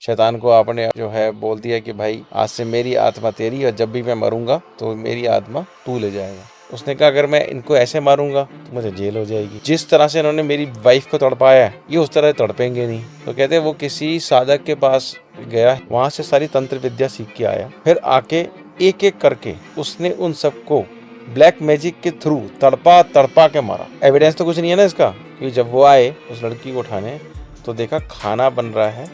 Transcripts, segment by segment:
शैतान को आपने जो है बोल दिया कि भाई आज से मेरी आत्मा तेरी, और जब भी मैं मरूंगा तो मेरी आत्मा तू ले जाएगा। उसने कहा अगर मैं इनको ऐसे मारूंगा तो मुझे जेल हो जाएगी। जिस तरह से इन्होंने मेरी वाइफ को तड़पाया है, ये उस तरह तड़पेंगे नहीं। तो कहते हैं वो किसी साधक के पास गया, वहां से सारी तंत्र विद्या सीख के आया, फिर आके एक एक करके उसने उन सबको ब्लैक मैजिक के थ्रू तड़पा तड़पा के मारा। एविडेंस तो कुछ नहीं है ना इसका, क्योंकि जब वो आए उस लड़की को उठाने तो देखा खाना बन रहा है,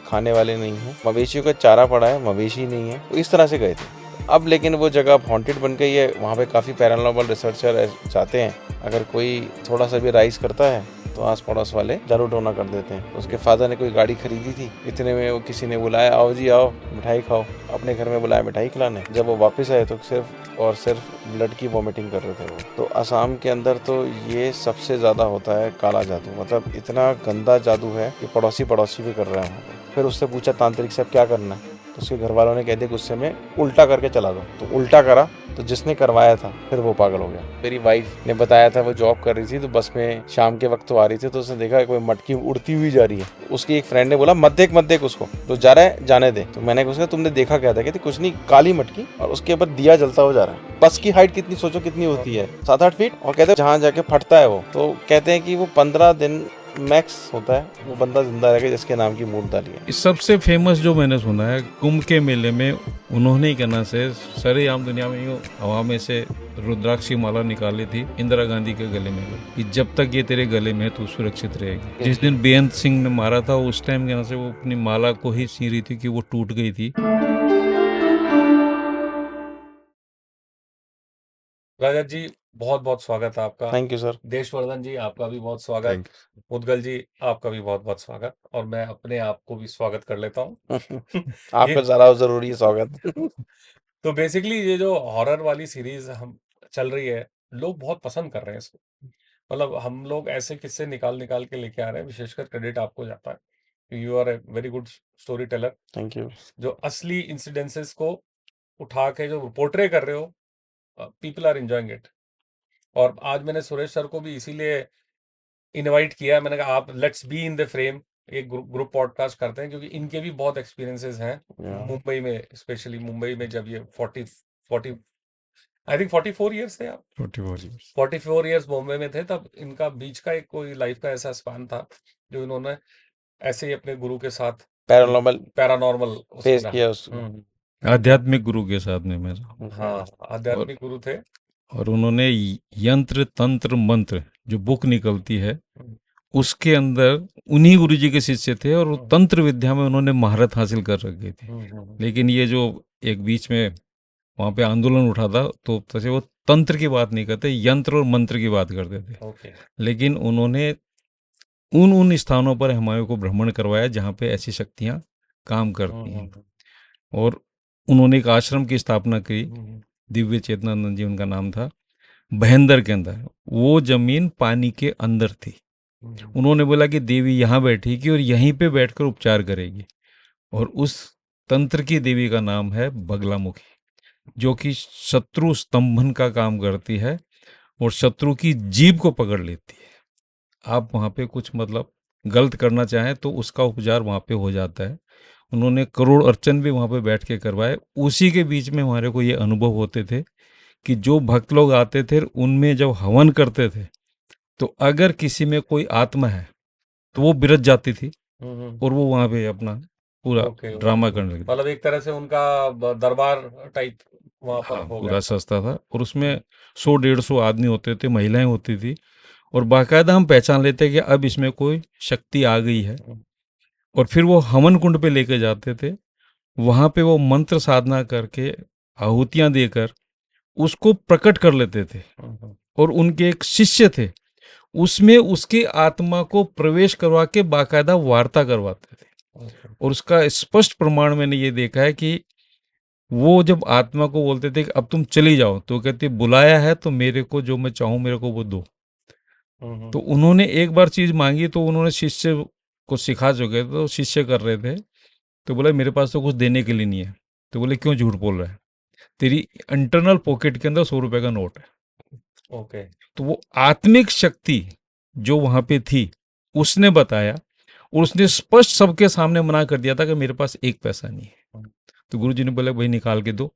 खाने वाले नहीं है, मवेशियों का चारा पड़ा है, मवेशी नहीं है। तो इस तरह से गए थे। अब लेकिन वो जगह हॉन्टेड बन गई है, वहाँ पे काफ़ी पैरानॉर्मल रिसर्चर जाते हैं। अगर कोई थोड़ा सा भी राइज करता है तो आस पड़ोस वाले दारू टोना कर देते हैं। उसके फादर ने कोई गाड़ी खरीदी थी, इतने में वो किसी ने बुलाया, आओ जी आओ मिठाई खाओ, अपने घर में बुलाया मिठाई खिलाने। जब वो वापस आए तो सिर्फ और सिर्फ ब्लड की वॉमिटिंग कर रहे थे वो। तो असम के अंदर तो ये सबसे ज़्यादा होता है काला जादू, मतलब इतना गंदा जादू है कि पड़ोसी पड़ोसी भी कर रहे हैं वहाँ पे। फिर उससे पूछा तांत्रिक से अब क्या करना है, तो उसके घर वालों ने कह दिया गुस्से में उल्टा करके चला दो। तो उल्टा करा तो जिसने करवाया था फिर वो पागल हो गया। मेरी वाइफ ने बताया था वो जॉब कर रही थी, तो बस में शाम के वक्त तो आ रही थी, तो उसने देखा कोई मटकी उड़ती हुई जा रही है। उसकी एक फ्रेंड ने बोला मत देख उसको, तो जा रहा है जाने दे। तो मैंने उसका तुमने देखा क्या था? कहती कुछ नहीं, काली मटकी और उसके ऊपर दिया जलता हुआ जा रहा है। बस की हाइट कितनी सोचो कितनी होती है, 7-8 फीट। और कहते हैं जहाँ जाके फटता है वो, तो कहते हैं कि वो 15 दिन मैक्स होता है, वो बंदा जिंदा रहेगा जिसके नाम की मूर्त डाली है। सबसे फेमस जो मैंने सुना है, कुंभ के मेले में उन्होंने ही कहना से सारे आम दुनिया में यूँ हवा में से रुद्राक्ष की माला निकाली थी इंदिरा गांधी के गले में, कि जब तक ये तेरे गले में है तू सुरक्षित रहेगी। जिस दिन बेअंत सिंह ने मारा था उस टाइम कहना से वो अपनी माला को ही सी रही थी कि वो टूट गई थी। रजत जी बहुत बहुत स्वागत है आपका। Thank you sir. Deshvardhan ji आपका भी बहुत स्वागत। मुदगल जी आपका भी बहुत बहुत स्वागत। और मैं अपने आप को भी स्वागत कर लेता हूँ। आपको ये ज्यादा जरूरी है स्वागत। तो बेसिकली ये जो हॉरर वाली सीरीज हम चल रही है, लोग बहुत पसंद कर रहे हैं इसको। मतलब हम लोग ऐसे किस्से निकाल निकाल के लेके आ रहे हैं, विशेषकर क्रेडिट आपको जाता है। You are a very good storyteller. Thank you. जो असली इंसिडेंसेस को उठा के जो पोर्ट्रे कर रहे हो, पीपल आर एंजॉयिंग इट। और आज मैंने सुरेश सर को भी इसीलिए इनवाइट किया। मैंने कहा आप let's be in the frame, एक ग्रुप पॉडकास्ट करते हैं, क्योंकि इनके भी बहुत एक्सपीरियंसेस हैं मुंबई में, स्पेशली मुंबई में जब ये 40 आई थिंक 44 ईयर्स थे आप, 44 ईयर्स बॉम्बे में थे, तब इनका बीच का एक कोई लाइफ का ऐसा स्पान था जो इन्होंने ऐसे ही अपने गुरु के साथ पैरानॉर्मल फेस किया उसको। आध्यात्मिक गुरु के साथ में मेरा। हाँ, आध्यात्मिक गुरु थे। और उन्होंने यंत्र तंत्र मंत्र जो बुक निकलती है उसके अंदर उन्हीं गुरुजी के शिष्य थे, और तंत्र विद्या में उन्होंने महारत हासिल कर रखी थी। लेकिन ये जो एक बीच में वहाँ पे आंदोलन उठा था, तो तसे वो तंत्र की बात नहीं करते, यंत्र और मंत्र की बात करते थे। लेकिन उन्होंने उन स्थानों पर हुमायूं को भ्रमण करवाया जहाँ पे ऐसी शक्तियाँ काम करती हैं। और उन्होंने एक आश्रम की स्थापना की, दिव्य चेतनानंद जी उनका नाम था, भयंदर के अंदर। वो जमीन पानी के अंदर थी। उन्होंने बोला कि देवी यहाँ बैठेगी और यहीं पे बैठकर उपचार करेगी। और उस तंत्र की देवी का नाम है बगलामुखी, जो कि शत्रु स्तंभन का काम करती है और शत्रु की जीभ को पकड़ लेती है। आप वहाँ पे कुछ मतलब गलत करना चाहें तो उसका उपचार वहाँ पे हो जाता है। उन्होंने करोड़ अर्चन भी वहाँ पे बैठ के करवाए। उसी के बीच में हमारे को ये अनुभव होते थे कि जो भक्त लोग आते थे उनमें जब हवन करते थे तो अगर किसी में कोई आत्मा है तो वो बिरज जाती थी और वो वहाँ पे अपना पूरा ड्रामा करने लगी। मतलब एक तरह से उनका दरबार टाइप वहाँ पर हो पूरा गया। सस्ता था। और उसमें 100-150 आदमी होते थे, महिलाएं होती थी, और बाकायदा हम पहचान लेते कि अब इसमें कोई शक्ति आ गई है। और फिर वो हवन कुंड पे लेके जाते थे, वहाँ पे वो मंत्र साधना करके आहुतियाँ देकर उसको प्रकट कर लेते थे। और उनके एक शिष्य थे, उसमें उसकी आत्मा को प्रवेश करवा के बाकायदा वार्ता करवाते थे। और उसका स्पष्ट प्रमाण मैंने ये देखा है कि वो जब आत्मा को बोलते थे कि अब तुम चली जाओ, तो कहते बुलाया है तो मेरे को जो मैं चाहूँ मेरे को वो दो। तो उन्होंने एक बार चीज मांगी तो उन्होंने शिष्य को सिखा चुके थे, तो शिष्य कर रहे थे, तो बोला मेरे पास तो कुछ देने के लिए नहीं है। तो बोले क्यों झूठ बोल रहा है, तेरी इंटरनल पॉकेट के अंदर 100 रुपए का नोट है। तो वो आत्मिक शक्ति जो वहां पे थी उसने बताया, और उसने स्पष्ट सबके सामने मना कर दिया था कि मेरे पास एक पैसा नहीं है। तो गुरुजी ने बोला भाई निकाल के दो,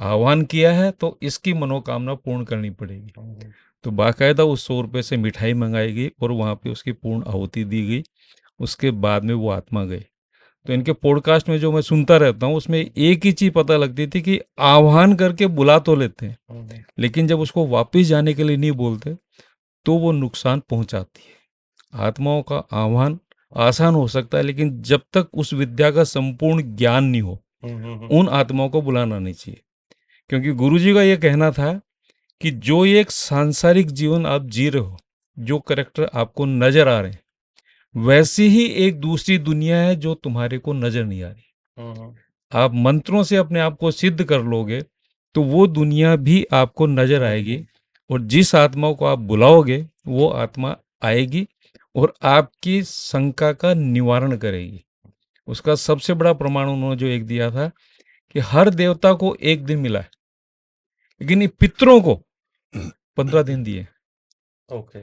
आह्वान किया है तो इसकी मनोकामना पूर्ण करनी पड़ेगी। तो बाकायदा उस 100 रुपये से मिठाई मंगाई गई और वहाँ पे उसकी पूर्ण आहुति दी गई। उसके बाद में वो आत्मा गई। तो इनके पॉडकास्ट में जो मैं सुनता रहता हूँ उसमें एक ही चीज पता लगती थी कि आह्वान करके बुला तो लेते हैं, लेकिन जब उसको वापस जाने के लिए नहीं बोलते तो वो नुकसान पहुंचाती है। आत्माओं का आह्वान आसान हो सकता है, लेकिन जब तक उस विद्या का संपूर्ण ज्ञान नहीं हो उन आत्माओं को बुलाना नहीं चाहिए। क्योंकि गुरुजी का ये कहना था कि जो ये एक सांसारिक जीवन आप जी रहे हो, जो करेक्टर आपको नजर आ रहे हैं, वैसी ही एक दूसरी दुनिया है जो तुम्हारे को नजर नहीं आ रही। आप मंत्रों से अपने आप को सिद्ध कर लोगे तो वो दुनिया भी आपको नजर आएगी, और जिस आत्मा को आप बुलाओगे वो आत्मा आएगी और आपकी शंका का निवारण करेगी। उसका सबसे बड़ा प्रमाण उन्होंने जो एक दिया था कि हर देवता को एक दिन मिला है, लेकिन ये पितरों को 15 दिन दिए। ओके।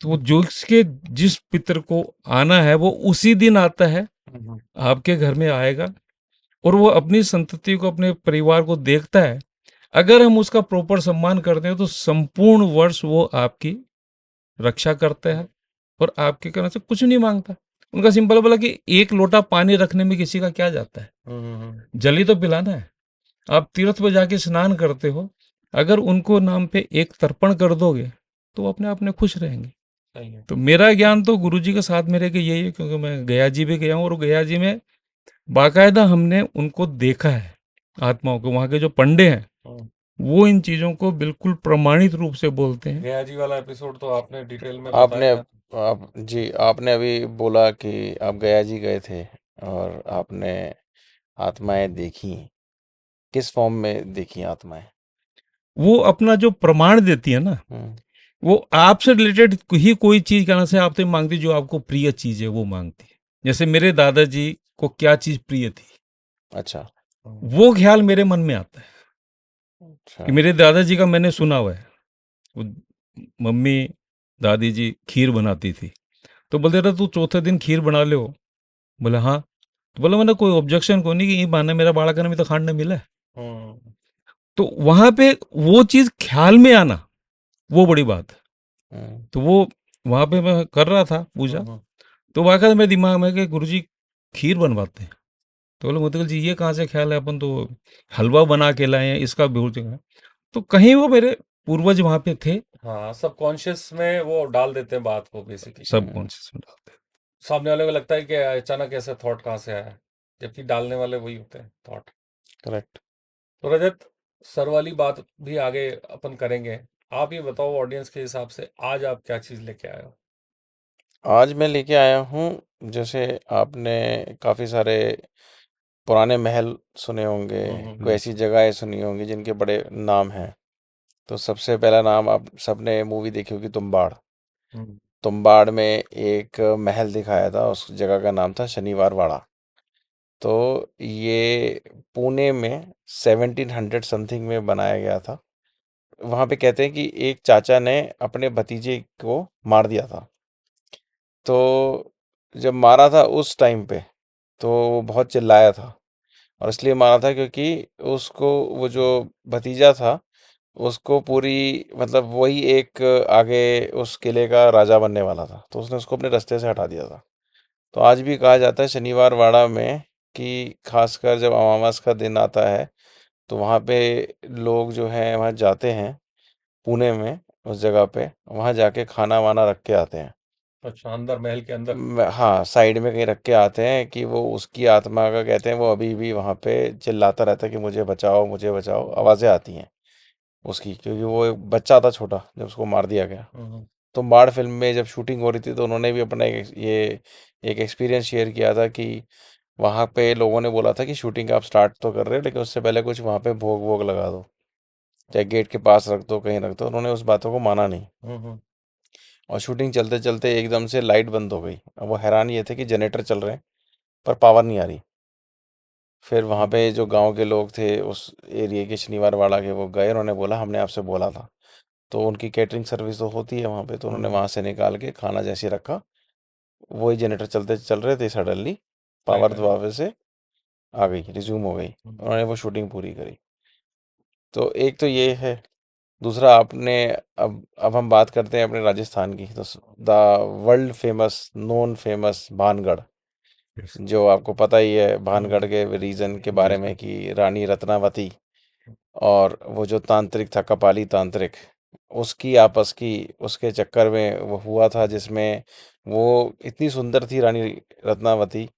तो जो इसके जिस पितर को आना है वो उसी दिन आता है, आपके घर में आएगा और वो अपनी संतति को, अपने परिवार को देखता है। अगर हम उसका प्रॉपर सम्मान करते हैं तो संपूर्ण वर्ष वो आपकी रक्षा करता है और आपके करने से कुछ नहीं मांगता। उनका सिंपल बोला कि एक लोटा पानी रखने में किसी का क्या जाता है, जल ही तो पिलाना है। आप तीर्थ पर जाके स्नान करते हो, अगर उनको नाम पे एक तर्पण कर दोगे तो वो अपने आप में खुश रहेंगे। तो मेरा ज्ञान तो गुरुजी के साथ मेरे के यही है, क्योंकि मैं गया जी भी गया हूँ और गया जी में बाकायदा हमने उनको देखा है आत्माओं को। वहाँ के जो पंडे हैं वो इन चीजों को बिल्कुल प्रमाणित रूप से बोलते हैं। गया जी वाला एपिसोड तो आपने डिटेल में आपने बताया। आप जी आपने अभी बोला कि आप गया जी गए थे और आपने आत्माएं देखी। किस फॉर्म में देखी आत्माएं? वो अपना जो प्रमाण देती है ना, हम्म। वो आपसे रिलेटेड ही कोई चीज कहना से आपसे मांगती, जो आपको प्रिय चीज है वो मांगती है। जैसे मेरे दादाजी को क्या चीज प्रिय थी, अच्छा। वो ख्याल मेरे मन में आता है अच्छा। कि मेरे दादाजी का मैंने सुना हुआ है। वो मम्मी दादी जी खीर बनाती थी तो बोलते रहे तू चौथे दिन खीर बना ले हो। बोले हाँ। तो बोले मैंने कोई ऑब्जेक्शन को नहीं कि ये बहाने मेरा बाड़ा करने में तो खांड मिला है। तो वहां पे वो चीज ख्याल में आना वो बड़ी बात है। हम्म। तो वो वहां पे मैं कर रहा था पूजा, तो वाकई मेरे दिमाग में कि गुरुजी खीर बनवाते हैं। तो बोले मोतीलाल जी ये कहाँ से ख्याल है, अपन तो हलवा बना के लाए हैं, इसका भूल चुका। तो कहीं वो मेरे पूर्वज वहां पे थे, हाँ, सबकॉन्शियस में वो डाल देते हैं बात को बेसिकली। सब कॉन्शियस में डालते हैं। सामने वाले को लगता है कि अचानक ऐसा थॉट कहाँ से आया, जबकि डालने वाले वही होते हैं थॉट। करेक्ट। तो रजत, सर वाली बात भी आगे अपन करेंगे। आप ये बताओ ऑडियंस के हिसाब से आज आप क्या चीज लेके आए हो? आज मैं लेके आया हूँ, जैसे आपने काफ़ी सारे पुराने महल सुने होंगे, कोई ऐसी जगहें सुनी होंगी जिनके बड़े नाम हैं। तो सबसे पहला नाम आप सबने मूवी देखी होगी तुम्बाड़। हम्म। तुम्बाड़ में एक महल दिखाया था, उस जगह का नाम था शनिवार वाड़ा। तो ये पुणे में 1700 समथिंग में बनाया गया था। वहाँ पे कहते हैं कि एक चाचा ने अपने भतीजे को मार दिया था। तो जब मारा था उस टाइम पे तो वो बहुत चिल्लाया था, और इसलिए मारा था क्योंकि उसको वो जो भतीजा था उसको पूरी मतलब वही एक आगे उस किले का राजा बनने वाला था, तो उसने उसको अपने रास्ते से हटा दिया था। तो आज भी कहा जाता है शनिवार वाड़ा में कि खासकर जब अमावस का दिन आता है तो वहाँ पे लोग जो हैं वहाँ जाते हैं, पुणे में उस जगह पे वहाँ जाके खाना वाना रख के आते हैं। अच्छा, अंदर महल के अंदर। हाँ, साइड में कहीं रख के आते हैं कि वो उसकी आत्मा का कहते हैं वो अभी भी वहाँ पे चिल्लाता रहता है कि मुझे बचाओ, आवाज़ें आती हैं उसकी, क्योंकि वो एक बच्चा था छोटा जब उसको मार दिया गया। तो बाढ़ फिल्म में जब शूटिंग हो रही थी तो उन्होंने भी अपना ये एक एक्सपीरियंस शेयर किया था कि वहाँ पे लोगों ने बोला था कि शूटिंग आप स्टार्ट तो कर रहे हो लेकिन उससे पहले कुछ वहाँ पे भोग वोग लगा दो, चाहे गेट के पास रख दो, कहीं रख दो। उन्होंने उस बातों को माना नहीं, और शूटिंग चलते चलते एकदम से लाइट बंद हो गई। अब वो हैरान ये थे कि जनरेटर चल रहे हैं पर पावर नहीं आ रही। फिर वहाँ पे जो गांव के लोग थे उस एरिया के शनिवार वाड़ा के, वो गए, उन्होंने बोला हमने आपसे बोला था। तो उनकी कैटरिंग सर्विस तो होती है वहाँ पे, तो उन्होंने वहाँ से निकाल के खाना जैसे रखा वही जनरेटर चल रहे थे, सडनली पावर राइट। वापस से आ गई, रिज्यूम हो गई, उन्होंने वो शूटिंग पूरी करी। तो एक तो ये है। दूसरा आपने, अब हम बात करते हैं अपने राजस्थान की, तो the world famous, non famous Bhangarh, Yes. जो आपको पता ही है भानगढ़ के रीजन के बारे जी में कि रानी रत्नावती और वो जो तांत्रिक था, कपाली तांत्रिक, उसकी आपस की, उसके चक्कर में वो हुआ था, जिसमें वो इतनी सुंदर थी रानी रत्नावती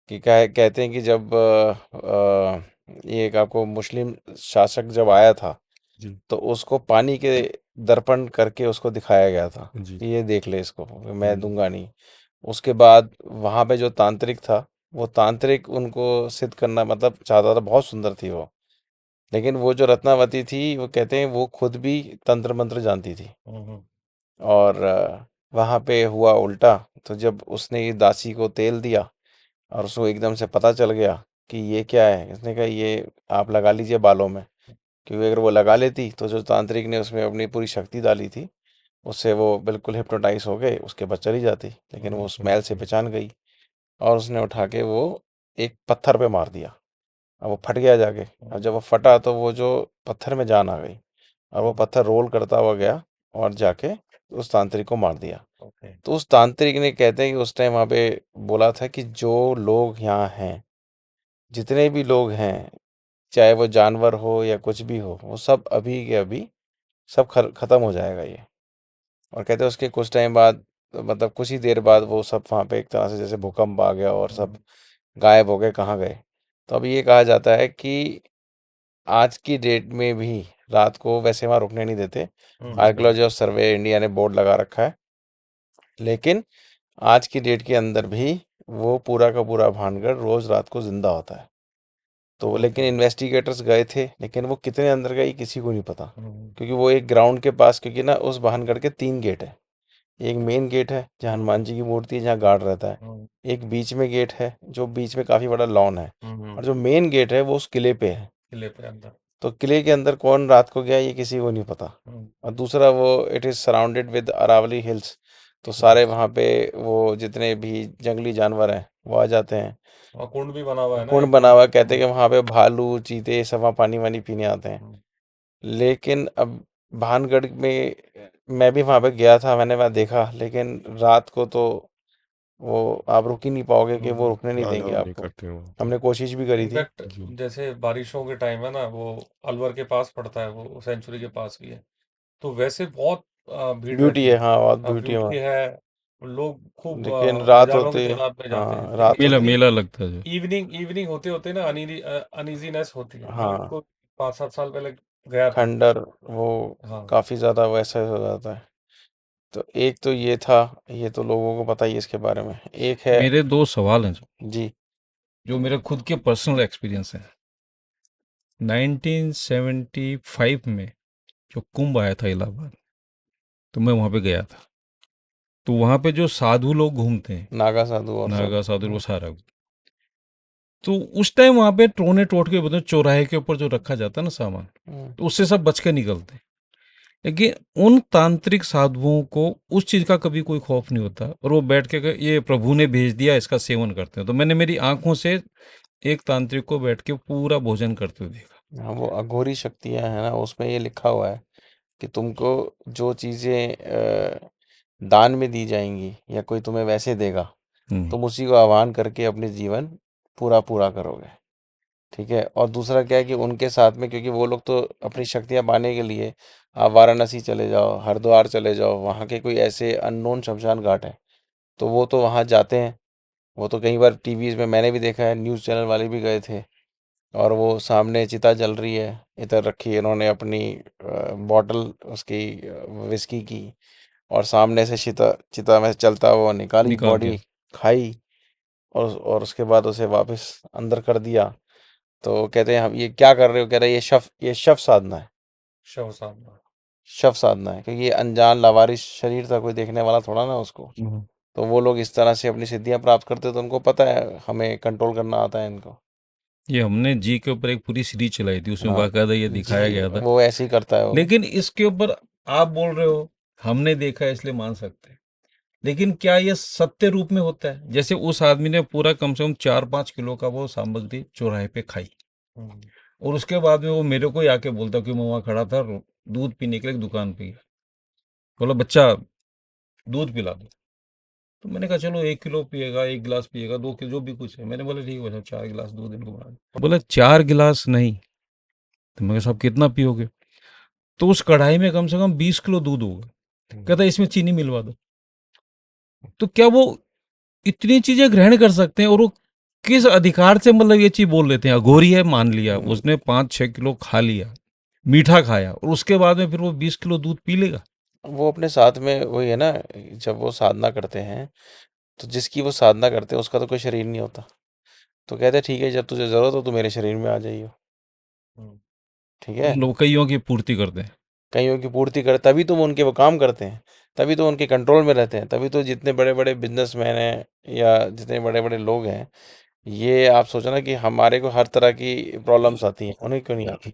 कि कहते हैं कि जब ये एक आपको मुस्लिम शासक जब आया था, जी तो उसको पानी के दर्पण करके उसको दिखाया गया था जी कि ये देख ले इसको, मैं हम्म, दूंगा नहीं। उसके बाद वहाँ पे जो तांत्रिक था, वो तांत्रिक उनको सिद्ध करना मतलब चाहता था, बहुत सुंदर थी वो, लेकिन वो जो रत्नावती थी, वो कहते हैं वो खुद भी तंत्र मंत्र जानती थी। और वहाँ पे हुआ उल्टा। तो जब उसने ये दासी को तेल दिया और उसको एकदम से पता चल गया कि ये क्या है, इसने कहा ये आप लगा लीजिए बालों में, क्योंकि अगर वो लगा लेती तो जो तांत्रिक ने उसमें अपनी पूरी शक्ति डाली थी, उससे वो बिल्कुल हिप्नोटाइज हो गए, उसके बाद चली जाती, लेकिन वो स्मेल से पहचान गई और उसने उठा के वो एक पत्थर पे मार दिया। अब वो फट गया जाके। अब जब वो फटा तो वो जो पत्थर में जान आ गई और वो पत्थर रोल करता हुआ गया और जाके उस तांत्रिक को मार दिया। ओके। तो उस तांत्रिक ने, कहते हैं कि उस टाइम वहाँ पे बोला था कि जो लोग यहाँ हैं, जितने भी लोग हैं, चाहे वो जानवर हो या कुछ भी हो, वो सब अभी के अभी सब खत्म हो जाएगा ये। और कहते हैं उसके कुछ टाइम बाद, मतलब कुछ ही देर बाद, वो सब वहाँ पे एक तरह से जैसे भूकंप आ गया और सब गायब हो गए, कहाँ गए। तो अब ये कहा जाता है कि आज की डेट में भी रात को वैसे वहाँ रुकने नहीं देते। आर्कियोलॉजी और सर्वे इंडिया ने बोर्ड लगा रखा है, लेकिन आज की डेट के अंदर भी वो पूरा का पूरा भानगढ़ रोज रात को जिंदा होता है। तो लेकिन इन्वेस्टिगेटर्स गए थे, लेकिन वो कितने अंदर गए किसी को नहीं पता, क्योंकि वो एक ग्राउंड के पास, क्योंकि ना उस भानगढ़ के 3 गेट है। एक मेन गेट है जहाँ हनुमान जी की मूर्ति है, जहाँ गार्ड रहता है। एक बीच में गेट है, जो बीच में काफी बड़ा लॉन है। और जो मेन गेट है वो उस किले पे है। किले पे अंदर। तो किले के अंदर कौन रात को गया ये किसी को नहीं पता। और दूसरा, वो it is surrounded with Aravalli hills, तो सारे वहाँ पे वो जितने भी जंगली जानवर हैं वो आ जाते हैं। और कुंड भी बना हुआ है ना कुंड एक। बना हुआ है, कहते हैं कि वहाँ पे भालू, चीते, ये सब वहाँ पानी वानी पीने आते हैं। लेकिन अब भानगढ़ में मैं भी वहाँ पे गया था, मैंने वहाँ देखा, लेकिन रात को तो वो आप रुक ही नहीं पाओगे, कि वो रुकने नहीं देंगे अलाउ नहीं आपको। करते वो हमने कोशिश भी करी थी। इनफैक्ट जैसे बारिशों के टाइम है ना, वो अलवर के पास पड़ता है, वो सेंचुरी के पास भी है। तो वैसे बहुत भीड़ ब्यूटी रहती है, है। हाँ, बहुत ब्यूटी है ब्यूटी वहाँ। है। लोग खूब लेकिन रात हजारों की होते, तादाद में जाते हैं, हाँ, लेकिन रात मेला होते, इवनिंग मेला लगता है जो इवनिंग इवनिंग होते होते ना अनईजीनेस होती है। मैं हाँ, को 5-7 साल पहले गया था। खंडर, वो हाँ। काफी ज्यादा वैसा हो जाता है। तो एक तो ये था, ये तो लोगों को पता ही है इसके बारे में। एक है। मेरे दो सवाल हैं जी। जो मेरे खुद के पर्सनल एक्सपीरियंस हैं। 1975 में जो कुंभ आया था इलाहाबाद, तो मैं वहाँ पे गया था। तो वहाँ पे जो साधु लोग घूमते हैं, नागा साधु और सब। नागा साधु वो सारा, तो उस टाइम वहाँ पे टोने टोट के बता, चौराहे के ऊपर जो रखा जाता है ना सामान, हम्म, तो उससे सब बच के निकलते हैं। लेकिन उन तांत्रिक साधुओं को उस चीज का कभी कोई खौफ नहीं होता, और वो बैठ के ये प्रभु ने भेज दिया, इसका सेवन करते हैं। तो मैंने मेरी आंखों से एक तांत्रिक को बैठ के पूरा भोजन करते हुए देखा। हाँ, वो अघोरी शक्तियां हैं ना, उसमें ये लिखा हुआ है कि तुमको जो चीजें दान में दी जाएंगी या कोई तुम्हें वैसे देगा, हम्म, तुम उसी को आह्वान करके अपने जीवन पूरा पूरा करोगे। ठीक है। और दूसरा क्या है कि उनके साथ में, क्योंकि वो लोग तो अपनी शक्तियां पाने के लिए, आप वाराणसी चले जाओ, हरिद्वार चले जाओ, वहाँ के कोई ऐसे अननोन शमशान घाट है, तो वो तो वहाँ जाते हैं। वो तो कई बार टीवीज में मैंने भी देखा है, न्यूज़ चैनल वाले भी गए थे, और वो सामने चिता जल रही है, इधर रखी है इन्होंने अपनी बॉटल उसकी, विस्की की, और सामने से चिता चिता में चलता हुआ निकाली निकाल के। बॉडी, खाई, और उसके बाद उसे वापस अंदर कर दिया। तो कहते हैं हम ये क्या कर रहे हो, कह रहे हैं ये शव साधना है। शव साधना। शव साधना है, क्योंकि ये अनजान लावारिस शरीर था, कोई देखने वाला थोड़ा ना उसको। तो वो लोग इस तरह से अपनी सिद्धियां प्राप्त करते, तो उनको पता है हमें कंट्रोल करना आता है इनको। ये हमने जी के ऊपर एक पूरी सीरीज चलाई थी, उसमें हाँ बाकायदा ये दिखाया जी, गया था। वो ऐसे ही करता है वो। लेकिन इसके ऊपर आप बोल रहे हो हमने देखा है इसलिए मान सकते हैं, लेकिन क्या ये सत्य रूप में होता है? जैसे उस आदमी ने पूरा कम से कम 4-5 किलो का वो सामग्री चौराहे पे खाई, और उसके बाद में वो मेरे को ही आके बोलता कि मैं वहाँ खड़ा था दूध पीने के लिए दुकान पे गया, बोला बच्चा दूध पिला दो। तो मैंने कहा चलो 1 किलो पिएगा, 1 गिलास पिएगा, 2 किलो जो भी कुछ है। मैंने बोला ठीक है भाई साहब, 4 गिलास दूध इनको बना दो। बोला 4 गिलास नहीं। तो मैं कहा साहब कितना पियोगे? तो उस कढ़ाई में कम से कम 20 किलो दूध होगा। कहता इसमें चीनी मिलवा दो। तो क्या वो इतनी चीजें ग्रहण कर सकते हैं? और वो किस अधिकार से मतलब ये चीज बोल लेते हैं? अघोरी है, मान लिया उसने 5-6 किलो खा लिया, मीठा खाया, और उसके बाद में फिर वो 20 किलो दूध पी लेगा? वो अपने साथ में वही है ना, जब वो साधना करते हैं तो जिसकी वो साधना करते हैं उसका तो कोई शरीर नहीं होता, तो कहते हैं ठीक है जब तुझे जरूरत हो तो मेरे शरीर में आ जाइयो। ठीक है। मतलब कईयों की पूर्ति करते हैं। कईयों की पूर्ति करे तभी तो वो उनके वो काम करते हैं, तभी तो उनके कंट्रोल में रहते हैं, तभी तो जितने बड़े बड़े बिजनेसमैन हैं या जितने बड़े बड़े लोग हैं, ये आप सोचो ना कि हमारे को हर तरह की प्रॉब्लम्स आती हैं, उन्हें क्यों नहीं आती?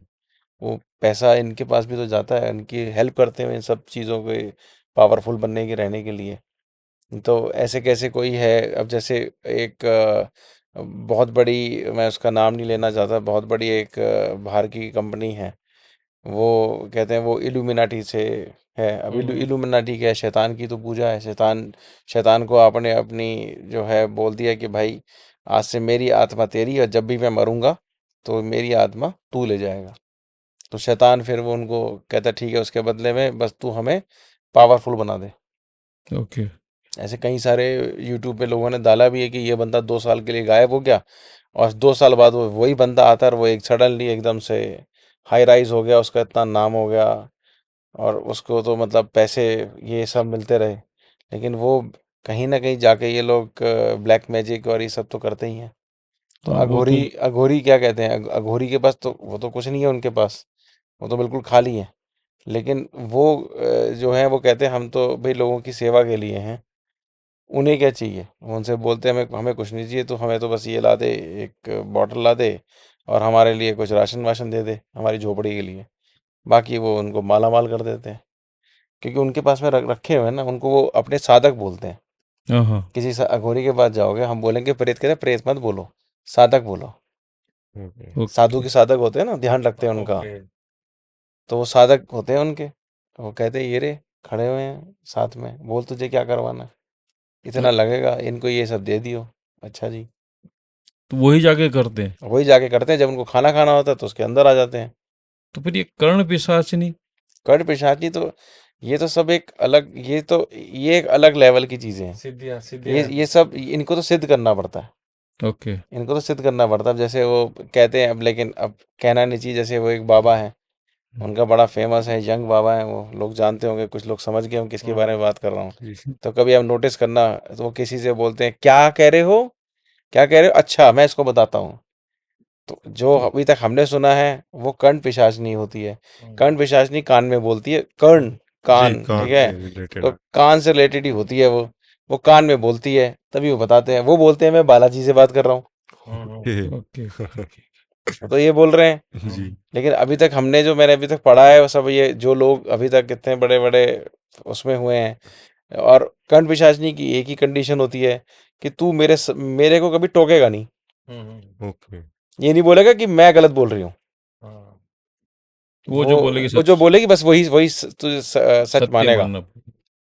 वो पैसा इनके पास भी तो जाता है, इनकी हेल्प करते हैं इन सब चीज़ों के पावरफुल बनने के रहने के लिए। तो ऐसे कैसे कोई है? अब जैसे एक बहुत बड़ी, मैं उसका नाम नहीं लेना चाहता, बहुत बड़ी एक बाहर की कंपनी है, वो कहते हैं वो इल्यूमिनाटी से है। अब इल्यूमिनाटी क्या है? शैतान की तो पूजा है। शैतान शैतान को आपने अपनी जो है बोल दिया कि भाई आज से मेरी आत्मा तेरी, और जब भी मैं मरूंगा तो मेरी आत्मा तू ले जाएगा। तो शैतान फिर वो उनको कहता है ठीक है, उसके बदले में बस तू हमें पावरफुल बना दे। ओके। ऐसे कई सारे यूट्यूब पे लोगों ने डाला भी है कि ये बंदा 2 साल के लिए गायब हो गया, और 2 साल बाद वो वही बंदा आता है, और वो एक सडनली एकदम से हाई राइज हो गया, उसका इतना नाम हो गया, और उसको तो मतलब पैसे ये सब मिलते रहे। लेकिन वो कहीं ना कहीं जाके ये लोग ब्लैक मैजिक और ये सब तो करते ही हैं। तो हाँ वो तो। अघोरी अघोरी क्या कहते हैं? अघोरी के पास तो वो तो कुछ नहीं है उनके पास, वो तो बिल्कुल खाली है। लेकिन वो जो है वो कहते हैं हम तो भाई लोगों की सेवा के लिए हैं। उन्हें क्या चाहिए? वो उनसे बोलते हैं हमें हमें कुछ नहीं चाहिए, तो हमें तो बस ये ला दे, एक बॉटल ला दे, और हमारे लिए कुछ राशन वाशन दे दे हमारी झोपड़ी के लिए। बाकी वो उनको माला माल कर देते हैं, क्योंकि उनके पास में रखे हुए हैं ना, उनको वो अपने साधक बोलते हैं। हाँ हाँ। किसी अघोरी के पास जाओगे, हम बोलेंगे प्रेत, कहते हैं प्रेत मत बोलो, साधक बोलो। साधु ओके। के साधक होते हैं ना, ध्यान रखते हैं उनका। ओके। तो वो साधक होते हैं उनके। वो कहते हैं ये रे खड़े हुए हैं साथ में, बोल तुझे क्या करवाना है, इतना लगेगा, इनको ये सब दे दियो। अच्छा जी। तो वही जाके करते हैं। वही जाके करते हैं, जब उनको खाना खाना होता है तो उसके अंदर आ जाते हैं। तो फिर ये कर्ण पिशाचिनी। कर्ण पिशाची तो ये तो सब एक अलग, ये एक अलग लेवल की चीजें हैं। सिद्धियाँ ये सब इनको तो सिद्ध करना पड़ता है। ओके। इनको तो सिद्ध करना पड़ता है। अब जैसे वो कहते हैं, अब लेकिन अब कहना नहीं चाहिए, जैसे वो एक बाबा है, उनका बड़ा फेमस है, यंग बाबा है, वो लोग जानते होंगे, कुछ लोग समझ गए होंगे किसके बारे में बात कर रहा हूँ। तो कभी आप नोटिस करना, तो वो किसी से बोलते हैं क्या कह रहे हो, क्या कह रहे हो, अच्छा मैं इसको बताता हूँ। तो जो अभी तक हमने सुना है वो कर्ण पिशाचनी होती है। कर्ण पिशाचनी कान में बोलती है, कर्ण जी, कान, ठीक कान है। से रिलेटेड तो है। कान से रिलेटेड ही होती है वो कान में बोलती है, तभी वो बताते हैं, वो बोलते हैं मैं बालाजी से बात कर रहा हूँ। ओके। तो ये बोल रहे हैं। जी, लेकिन अभी तक हमने जो मैंने अभी तक पढ़ा है वो सब, ये जो लोग अभी तक कितने बड़े बड़े उसमें हुए हैं, और कर्ण पिशाचनी की एक ही कंडीशन होती है कि तू मेरे को कभी टोकेगा नहीं। ओके। ये नहीं बोलेगा कि मैं गलत बोल रही हूँ। वो वो जो बोलेगी वो जो सच। बोलेगी बस वही वही तुझे सच सत्य मानेगा। मानना।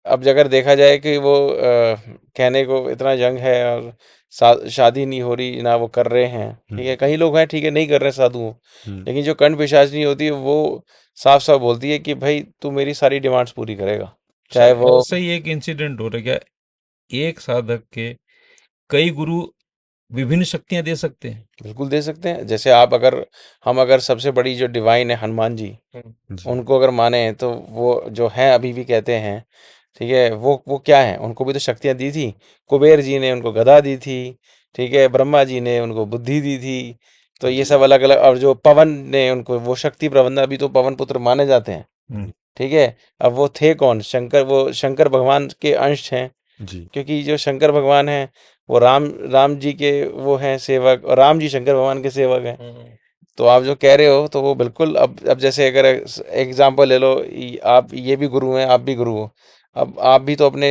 अब अगर देखा जाए कि वो कहने को इतना यंग है, और शादी नहीं हो रही ना वो कर रहे हैं, ठीक है, कई लोग हैं ठीक है नहीं कर रहे साधु, लेकिन जो कर्ण पिशाचनी होती है वो साफ साफ बोलती है कि भाई तू मेरी सारी डिमांड्स पूरी करेगा, चाहे शायद वो। ऐसा ही एक इंसिडेंट हो रहा है क्या? एक साधक के कई गुरु विभिन्न शक्तियां दे सकते हैं। बिल्कुल दे सकते हैं। जैसे आप अगर, हम अगर सबसे बड़ी जो डिवाइन है हनुमान जी, जी, उनको अगर माने तो वो जो हैं अभी भी कहते हैं, ठीक है, वो क्या है, उनको भी तो शक्तियां दी थी। कुबेर जी ने उनको गदा दी थी, ठीक है, ब्रह्मा जी ने उनको बुद्धि दी थी। तो ये सब अलग अलग, और जो पवन ने उनको वो शक्ति प्रबंधन, अभी तो पवन पुत्र माने जाते हैं, हम्म। ठीक है। अब वो थे कौन? शंकर, वो शंकर भगवान के अंश हैं, जी, क्योंकि जो शंकर भगवान हैं वो राम जी के वो हैं सेवक, और राम जी शंकर भगवान के सेवक हैं। तो आप जो कह रहे हो तो वो बिल्कुल, अब जैसे अगर एग्जांपल ले लो, आप ये भी गुरु हैं, आप भी गुरु हो। अब आप भी तो अपने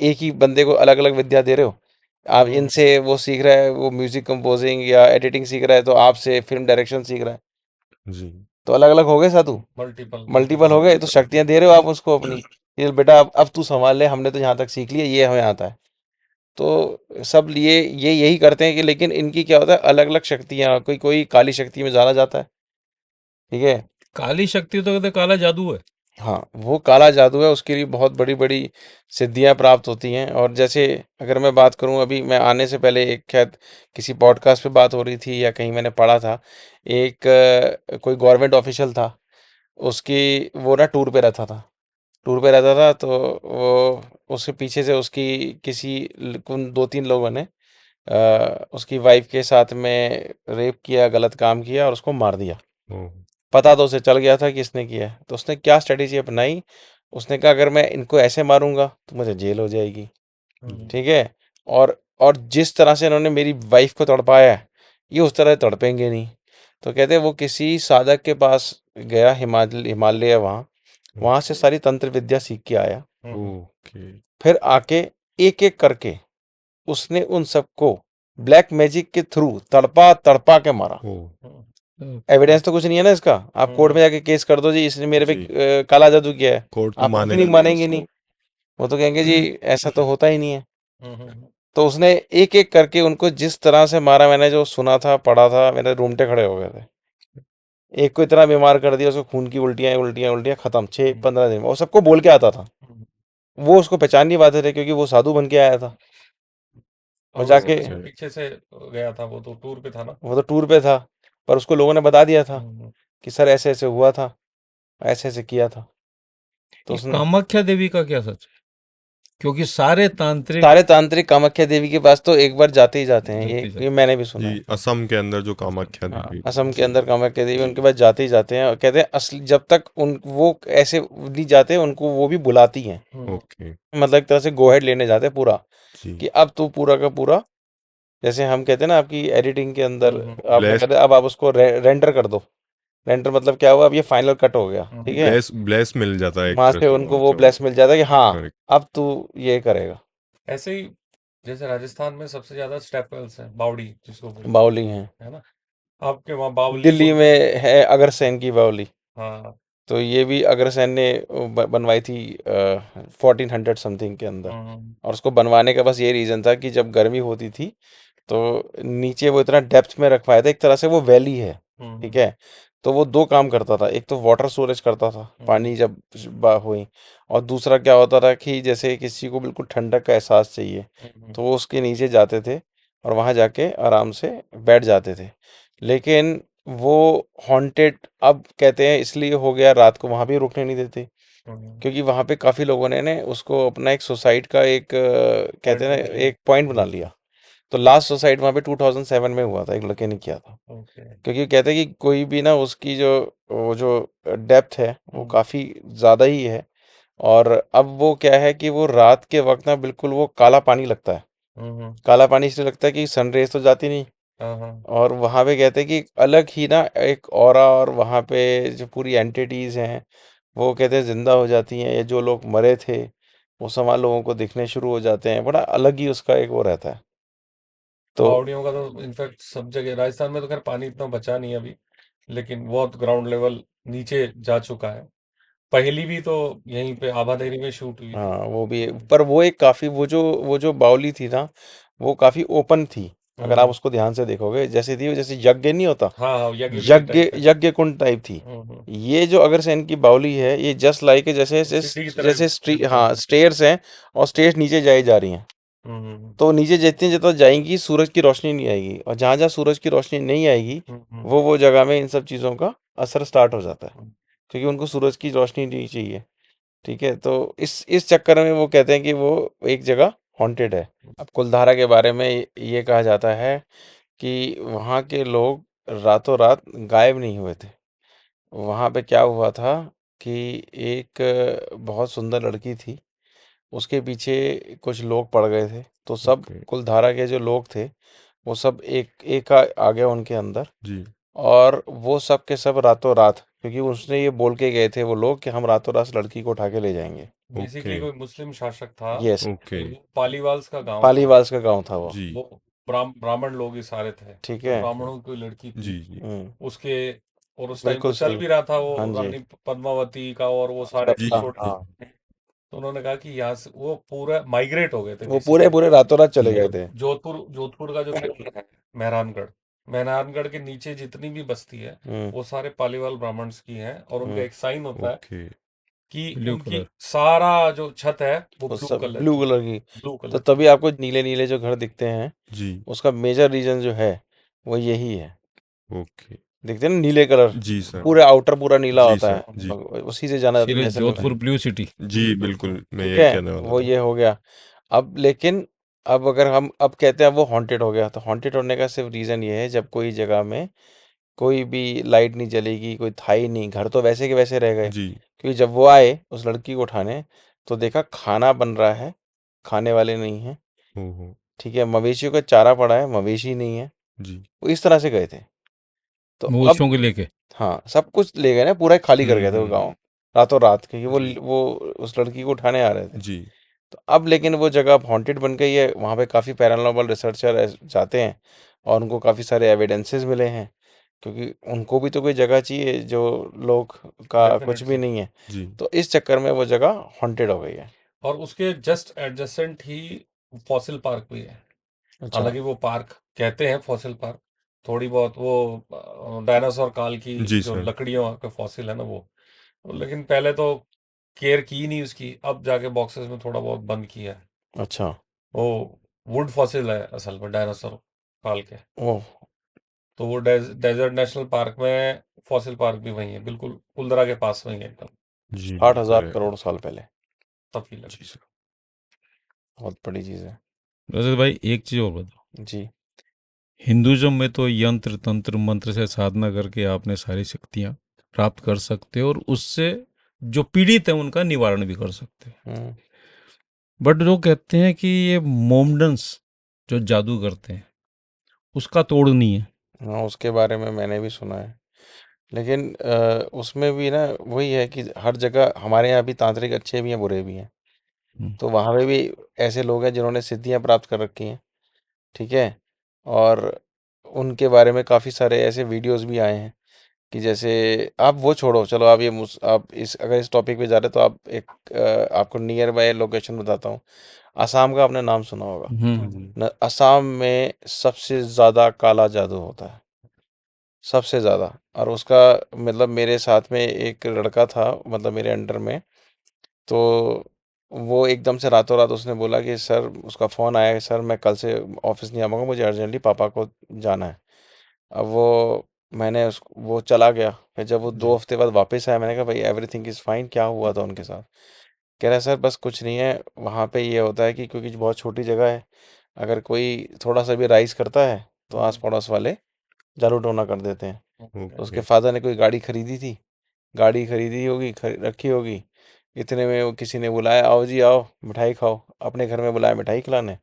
एक ही बंदे को अलग अलग विद्या दे रहे हो। आप इनसे वो सीख रहा है, वो म्यूजिक कंपोजिंग या एडिटिंग सीख रहा है, तो आपसे फिल्म डायरेक्शन सीख रहा है। जी तो अलग अलग हो गए साधु, मल्टीपल मल्टीपल हो गए। तो शक्तियां दे रहे हो आप उसको अपनी, ये बेटा अब तू संभाल ले, हमने तो यहाँ तक सीख लिया, ये हमें आता है। तो सब ये यही करते हैं कि, लेकिन इनकी क्या होता है, अलग अलग शक्तियां, कोई कोई काली शक्ति में ज्यादा जाता है, ठीक है। काली शक्ति तो कहते काला जादू है। हाँ, वो काला जादू है, उसके लिए बहुत बड़ी बड़ी सिद्धियां प्राप्त होती हैं। और जैसे अगर मैं बात करूं, अभी मैं आने से पहले एक शायद किसी पॉडकास्ट पे बात हो रही थी या कहीं मैंने पढ़ा था, एक कोई गवर्नमेंट ऑफिशियल था, उसकी वो ना टूर पे रहता था, टूर पे रहता था। तो वो उसके पीछे से उसकी किसी उन दो तीन लोगों ने उसकी वाइफ के साथ में रेप किया, गलत काम किया और उसको मार दिया। ओ पता तो उसे चल गया था कि इसने किया है। तो उसने क्या स्ट्रेटेजी अपनाई, उसने कहा अगर मैं इनको ऐसे मारूंगा तो मुझे जेल हो जाएगी, ठीक है। और जिस तरह से इन्होंने मेरी वाइफ को तड़पाया है, ये उस तरह तड़पेंगे नहीं। तो कहते हैं वो किसी साधक के पास गया, हिमालय है वहाँ, वहाँ से सारी तंत्र विद्या सीख के आया। ओके फिर आके एक एक करके उसने उन सबको ब्लैक मैजिक के थ्रू तड़पा तड़पा के मारा। ओ एविडेंस तो कुछ नहीं है ना इसका, आप कोर्ट में जाके केस कर दो जी, इसने मेरे पे जी काला जादू किया है, कोर्ट तो आप कुछ नहीं मानेगा नहीं मानेंगे नहीं। इसको। वो तो कहेंगे जी ऐसा तो होता ही नहीं है। तो उसने एक एक करके उनको जिस तरह से मारा, मैंने जो सुना था, पढ़ा था, मेरे रूमटे खड़े हो गए थे। एक को इतना बीमार कर दिया, उसको खून की उल्टियां उल्टियां उल्टियां, खत्म 6-15 दिन में। वो सबको बोल के आता था, वो उसको पहचान नहीं पाते थे क्योंकि वो साधु बन के आया था। और और जाके वैसे पीछे से गया था, वो तो टूर पे था ना। वो तो टूर पे था, पर उसको लोगों ने बता दिया था कि सर ऐसे ऐसे हुआ था, ऐसे ऐसे किया था। तो ये उसने कामाख्या देवी का क्या सच है? क्योंकि सारे तांत्रिक सारे तांत्रिक कामाख्या देवी के पास तो एक बार जाते ही जाते हैं, जाते ये जाते मैंने भी सुना जी है। असम के अंदर जो कामाख्या हाँ, देवी असम के अंदर कामाख्या देवी, उनके पास जाते ही जाते हैं। और कहते हैं असली जब तक उन वो ऐसे नहीं जाते, उनको वो भी बुलाती हैं, ओके मतलब एक तरह से गोहेड लेने जाते हैं पूरा, जी कि अब तू पूरा का पूरा, जैसे हम कहते हैं ना आपकी एडिटिंग के अंदर, आपने ब्लेस कहते हैं अब आप उसको रेंडर कर दो। रेंडर मतलब क्या हुआ, अब ये फाइनल कट हो गया, ठीक है। ब्लेस ब्लेस मिल जाता है एक वहां तरह से से उनको वो ब्लेस मिल जाता है कि हाँ करेक्ट अब तू ये करेगा। ऐसे ही जैसे राजस्थान में सबसे ज्यादा स्टेपल्स हैं, बावड़ी जिसको बोलते बाउली हैं, हैं, है ना। आपके वहाँ बावली दिल्ली बोलते हैं। में है अग्रसेन की बाउली। हाँ। तो ये भी अग्रसेन ने बनवाई थी 1400 समथिंग के अंदर। हम्म, और उसको बनवाने का बस ये रीज़न था कि जब गर्मी होती थी तो नीचे वो इतना डेप्थ में रख पाया था, एक तरह से वो वैली है, ठीक है। तो वो दो काम करता था, एक तो वाटर स्टोरेज करता था पानी जब हुई, और दूसरा क्या होता था कि जैसे किसी को बिल्कुल ठंडक का एहसास चाहिए तो वो उसके नीचे जाते थे और वहाँ जाके आराम से बैठ जाते थे। लेकिन वो हॉन्टेड अब कहते हैं इसलिए हो गया, रात को वहाँ भी रुकने नहीं देते, क्योंकि वहाँ पे काफ़ी लोगों ने उसको अपना एक सुसाइड का एक कहते हैं ना एक पॉइंट बना लिया। तो लास्ट सुसाइड वहाँ पे 2007 में हुआ था, एक लड़के ने किया था। क्योंकि कहते हैं कि कोई भी ना उसकी जो वो जो डेप्थ है वो काफ़ी ज़्यादा ही है। और अब वो क्या है कि वो रात के वक्त ना बिल्कुल वो काला पानी लगता है। काला पानी इसलिए लगता है कि सनरेज तो जाती नहीं। और वहाँ पे कहते हैं कि अलग ही ना एक ऑरा, और वहाँ पे जो पूरी एंटिटीज हैं वो कहते हैं जिंदा हो जाती हैं, या जो लोग मरे थे वो समान लोगों को दिखने शुरू हो जाते हैं। बड़ा अलग ही उसका एक वो रहता है। तो बावड़ियों का तो इनफैक्ट सब जगह, राजस्थान में तो खैर पानी इतना बचा नहीं अभी, लेकिन बहुत ग्राउंड लेवल नीचे जा चुका है। पहली भी तो यहीं पे आबादेरी में शूट हुई थी। हाँ, वो भी पर वो एक काफी वो जो बावली थी ना, वो काफी ओपन थी। अगर आप उसको ध्यान से देखोगे, जैसे थी जैसे यज्ञ नहीं होता, हाँ हाँ, यज्ञ कुंड यज्ञ टाइप है। यज्ञ कुंड टाइप थी। ये जो अग्रसेन की बावली है, ये जस्ट लाइक जैसे सीढ़ी की तरह जैसे बिल्कुल। हाँ स्टेयर्स हैं, और स्टेयर्स नीचे जाई जा रही हैं। तो नीचे जितनी जितना जाएंगी सूरज की रोशनी नहीं आएगी, और जहाँ जहाँ सूरज की रोशनी नहीं आएगी वो जगह में इन सब चीज़ों का असर स्टार्ट हो जाता है, क्योंकि उनको सूरज की रोशनी नहीं चाहिए, ठीक है। तो इस चक्कर में वो कहते हैं कि वो एक जगह हॉन्टेड है। अब कुलधारा के बारे में ये कहा जाता है कि वहाँ के लोग रातों रात गायब नहीं हुए थे। वहाँ पे क्या हुआ था कि एक बहुत सुंदर लड़की थी, उसके पीछे कुछ लोग पड़ गए थे। तो सब ओके कुलधारा के जो लोग थे वो सब एक एक आ गए उनके अंदर। जी और वो सब के सब रातों रात, क्योंकि उसने ये बोल के गए थे वो लोग कि हम रातों रात लड़की को उठा के ले जाएंगे। बेसिकली कोई मुस्लिम शासक था, यस, ओके वो पालीवाल्स का गांव था। पालीवाल्स का गांव था वो। जी वो ब्राह्मण लोग ही सारे थे, ठीक तो है। ब्राह्मणों की कोई लड़की थी जी जी उसके, और उस टाइम बिल्कुल तो चल सही। भी रहा था हाँ वो जी। रानी पद्मावती का, और वो सारे जी सपना, एपिसोड। हाँ। तो उन्होंने कहा कि यहाँ से वो पूरा माइग्रेट हो गए थे वो पूरे बेसिकली। पूरे रातों रात चले गए तो थे। जोधपुर का जो किला है, मेहरानगढ़, मेहरानगढ़ के नीचे जितनी भी बस्ती है, हम्म वो सारे पालीवाल ब्राह्मण्स की हैं, और उनका हम्म एक साइन होता है ओके कि ब्लू उनकी कलर। सारा जो छत है वो वो ब्लू सब कलर ब्लू की, कलर की। ब्लू तो कलर की। तभी आपको नीले नीले जो घर दिखते हैं, जी उसका मेजर रीजन जो है वो यही है। ओके दिखते हैं ना नीले कलर, जी सर पूरे आउटर पूरा नीला जी होता सर है, जी उसी से जाना जाता है इसीलिए जैसलमेर। Jodhpur blue city. जी बिल्कुल मैं ठीक यही है, कहने वाला वो था ये हो गया। अब लेकिन अब अगर हम अब कहते हैं वो हॉन्टेड हो गया, तो हॉन्टेड होने का सिर्फ रीज़न ये है, जब कोई जगह में कोई भी लाइट नहीं जलेगी, कोई था ही नहीं, घर तो वैसे के वैसे रह गए। जी क्योंकि जब वो आए उस लड़की को उठाने, तो देखा खाना बन रहा है, खाने वाले नहीं हैं। हो ठीक है, मवेशियों का चारा पड़ा है, मवेशी नहीं है। जी वो इस तरह से गए थे। तो वो अब शो के लेके। हाँ, सब कुछ ले गए ना, पूरा ही खाली कर गए थे वो हम्म गाँव, रातों रात, क्योंकि जी वो उस लड़की को उठाने आ रहे थे। जी तो अब लेकिन वो जगह अब हॉन्टेड बन गई है, वहाँ पे काफ़ी पैरानॉर्मल रिसर्चर जाते हैं, और उनको काफ़ी सारे एविडेंसेस मिले हैं, क्योंकि उनको भी तो कोई जगह चाहिए जो लोग का कुछ भी डेफिनेटली। नहीं है। जी तो इस चक्कर में वो जगह हॉन्टेड हो गई है। और उसके जस्ट एडजेसेंट ही फॉसिल पार्क भी है। अच्छा। हालांकि वो पार्क कहते हैं फॉसिल पार्क, थोड़ी बहुत वो डायनासोर काल की जी जो सर लकड़ियों के फॉसिल है ना वो, लेकिन पहले तो केयर की नहीं उसकी, अब जाके बॉक्सेस में थोड़ा बहुत बंद किया है। अच्छा। वो वुड फॉसिल है असल में, डायनासोर काल के। ओह। तो वो डेजर्ट नेशनल पार्क में फॉसिल पार्क भी वही है, बिल्कुल कुलदरा के पास वही है एकदम। जी 60,000 करोड़ साल पहले। तब की जी लगी। सर बहुत बड़ी चीज़ है। वैसे भाई एक चीज और बताओ, जी। हिंदुइज्म में तो यंत्र तंत्र मंत्र से साधना करके आपने सारी शक्तियां प्राप्त कर सकते हो, और उससे जो पीड़ित है उनका निवारण भी कर सकते हैं। हम्म बट जो कहते हैं कि ये मोमडन्स जो जादू करते हैं उसका तोड़ नहीं है। हाँ, उसके बारे में मैंने भी सुना है, लेकिन उसमें भी ना वही है कि हर जगह हमारे यहाँ भी तांत्रिक अच्छे भी हैं, बुरे भी हैं। हम्म, तो वहाँ पे भी ऐसे लोग हैं जिन्होंने सिद्धियाँ प्राप्त कर रखी हैं। ठीक है। और उनके बारे में काफ़ी सारे ऐसे वीडियोस भी आए हैं, कि जैसे आप वो छोड़ो, चलो आप आप इस अगर इस टॉपिक पे जा रहे हो, तो आप एक आपको नियर बाय लोकेशन बताता हूँ। असम का आपने नाम सुना होगा हम्म, न? असम में सबसे ज़्यादा काला जादू होता है, सबसे ज़्यादा। और उसका मतलब मेरे साथ में एक लड़का था, मतलब मेरे अंडर में। तो वो एकदम से रातों रात उसने बोला कि सर, उसका फ़ोन आया कि सर मैं कल से ऑफिस नहीं आ पाऊंगा, मुझे अर्जेंटली पापा को जाना है। अब वो चला गया। फिर जब वो 2 हफ्ते बाद वापस आया, मैंने कहा भाई एवरीथिंग इज़ फाइन, क्या हुआ था उनके साथ? कह रहा है सर बस कुछ नहीं है, वहाँ पे ये होता है कि क्योंकि बहुत छोटी जगह है, अगर कोई थोड़ा सा भी राइज करता है तो आस पड़ोस वाले जादू टोना कर देते हैं। तो उसके ओके फादर ने कोई गाड़ी खरीदी थी, गाड़ी खरीदी होगी, रखी होगी। इतने में वो किसी ने बुलाया, आओ जी आओ मिठाई खाओ, अपने घर में बुलाया मिठाई खिलाने।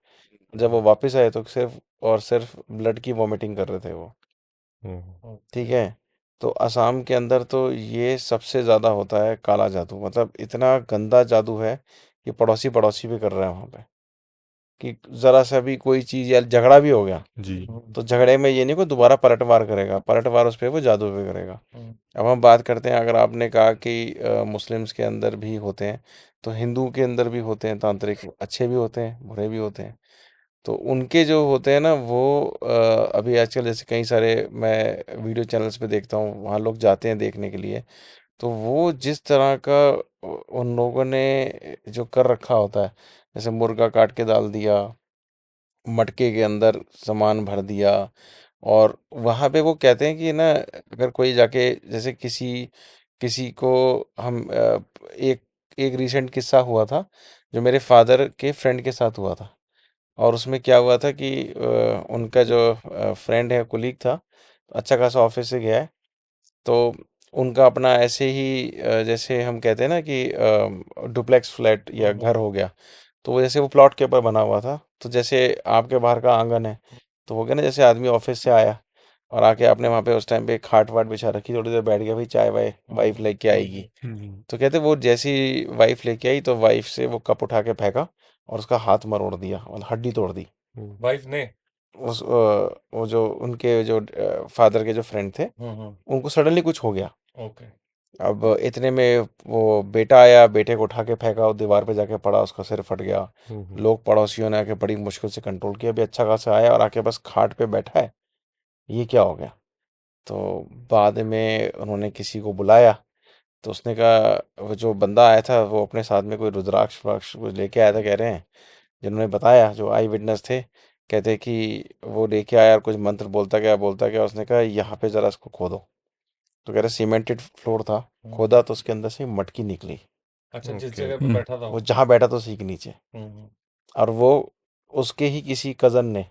जब वो वापस आए तो सिर्फ और सिर्फ ब्लड की वॉमिटिंग कर रहे थे वो। ठीक ओके। है। तो असम के अंदर तो ये सबसे ज़्यादा होता है काला जादू, मतलब इतना गंदा जादू है कि पड़ोसी पड़ोसी भी कर रहे हैं वहाँ पे, कि ज़रा सा भी कोई चीज़ या झगड़ा भी हो गया, जी तो झगड़े में ये नहीं कोई दोबारा पलटवार करेगा, पलटवार उस पर वो जादू पे करेगा। अब हम बात करते हैं, अगर आपने कहा कि मुस्लिम्स के अंदर भी होते हैं, तो हिंदू के अंदर भी होते हैं तांत्रिक, अच्छे भी होते हैं बुरे भी होते हैं। तो उनके जो होते हैं ना वो अभी आजकल जैसे कई सारे मैं वीडियो चैनल्स पे देखता हूँ, वहाँ लोग जाते हैं देखने के लिए। तो वो जिस तरह का उन लोगों ने जो कर रखा होता है, जैसे मुर्गा काट के डाल दिया, मटके के अंदर सामान भर दिया। और वहाँ पे वो कहते हैं कि ना, अगर कोई जाके जैसे किसी किसी को हम एक एक रीसेंट किस्सा हुआ था जो मेरे फादर के फ्रेंड के साथ हुआ था। और उसमें क्या हुआ था कि उनका जो फ्रेंड है, कुलीग था, अच्छा खासा ऑफिस से गया है। तो उनका अपना ऐसे ही जैसे हम कहते हैं ना कि डुप्लेक्स फ्लैट या घर हो गया, तो वो जैसे वो प्लॉट के ऊपर बना हुआ था। तो जैसे आपके बाहर का आंगन है, तो हो गया ना, जैसे आदमी ऑफिस से आया, और आके आपने वहाँ पे उस टाइम पे खाट वाट बिछा रखी, थोड़ी देर बैठ गया, भाई चाय वाय वाइफ लेके आएगी। तो कहते वो जैसी वाइफ लेके आई तो वाइफ से वो कप उठा के फेंका और उसका हाथ मरोड़ दिया, मतलब हड्डी तोड़ दी। वाइफ ने। वो जो उनके जो फादर के जो फ्रेंड थे, उनको सडनली कुछ हो गया। ओके। अब इतने में वो बेटा आया, बेटे को उठा के फेंका, वो दीवार पे जाके पड़ा, उसका सिर फट गया। लोग पड़ोसियों ने आके बड़ी मुश्किल से कंट्रोल किया, अभी अच्छा खासा आया और आके बस खाट पे बैठा है, ये क्या हो गया। तो बाद में उन्होंने किसी को बुलाया, तो उसने कहा, वो जो बंदा आया था वो अपने साथ में कोई रुद्राक्ष वृक्ष कुछ लेके आया था, कह रहे हैं जिन्होंने बताया, जो आई विटनेस थे, कहते कि वो लेके आया और कुछ मंत्र बोलता गया, उसने कहा यहाँ पे जरा इसको खोदो। तो कह रहे सीमेंटेड फ्लोर था, खोदा तो उसके अंदर से मटकी निकली, अच्छा, जिस ओके। जगह पे बैठा था वो जहाँ बैठा था उसी के नीचे। और वो उसके ही किसी कजन ने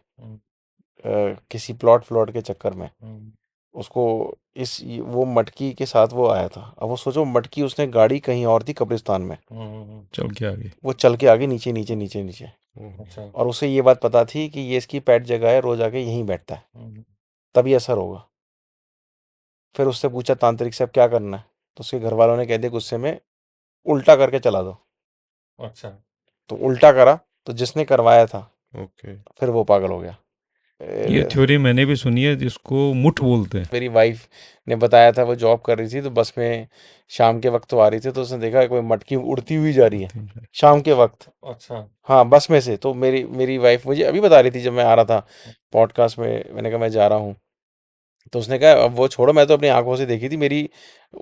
किसी प्लॉट के चक्कर में उसको वो मटकी के साथ वो आया था। अब वो सोचो, मटकी उसने गाड़ी कहीं और थी कब्रिस्तान में, चल के आगे। वो चल के आगे नीचे नीचे नीचे नीचे। अच्छा। और उसे ये बात पता थी कि ये इसकी पेट जगह है, रोज आके यहीं बैठता है, तभी असर होगा। फिर उससे पूछा तांत्रिक से अब क्या करना है, तो उसके घर वालों ने कह दिया गुस्से में, उल्टा करके चला दो। अच्छा। तो उल्टा करा, तो जिसने करवाया था ओके। फिर वो पागल हो गया। ये थ्योरी मैंने भी सुनी है, जिसको मुठ बोलते हैं। मेरी वाइफ ने बताया था, वो जॉब कर रही थी तो बस में शाम के वक्त तो आ रही थी, तो उसने देखा कोई मटकी उड़ती हुई जा रही है शाम के वक्त। अच्छा। हाँ, बस में से। तो मेरी मेरी वाइफ मुझे अभी बता रही थी जब मैं आ रहा था पॉडकास्ट में, मैंने कहा मैं जा रहा हूँ। तो उसने कहा अब वो छोड़ो, मैं तो अपनी आंखों से देखी थी। मेरी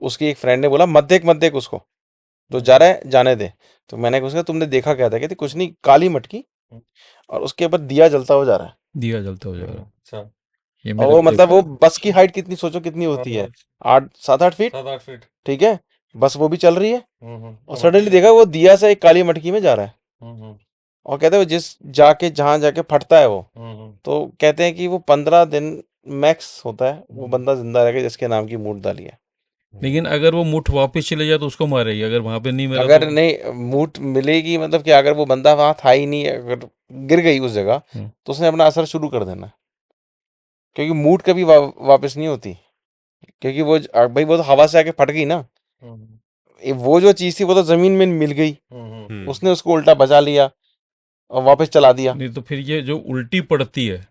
उसकी एक फ्रेंड ने बोला मत देख उसको, तो जा रहा है जाने दे। तो मैंने उसका तुमने देखा क्या था, कहती कुछ नहीं, काली मटकी और उसके ऊपर दिया जलता हुआ जा रहा है। दिया जलता हो जा रहा है। अच्छा। ये और मैंने वो भी मतलब देखा। वो बस की हाइट कितनी, सोचो कितनी होती है, 7-8 फीट। 7-8 फीट। ठीक है, बस वो भी चल रही है और और सडनली मटकी। देखा वो दिया से एक काली मटकी में जा रहा है। हम्म और कहते हैं वो जहाँ जाके फटता है वो, तो कहते हैं कि वो 15 दिन मैक्स होता है, वो बंदा जिंदा रहेगा जिसके नाम की मूर्त डाली है। लेकिन अगर वो मुठ वापस चले जाए तो उसको मारेगी, अगर वहां पे नहीं मिला अगर तो। नहीं मूर्त मिलेगी, मतलब कि अगर वो बंदा वहां था ही नहीं, अगर गिर गई उस जगह, तो उसने अपना असर शुरू कर देना है। क्योंकि मूर्त कभी वापस नहीं होती, क्योंकि वो भाई वो तो हवा से आके फट गई ना। वो जो चीज थी वो तो जमीन में मिल गई, उसने उसको उल्टा बचा लिया और वापस चला दिया। नहीं तो फिर ये जो उल्टी पड़ती है,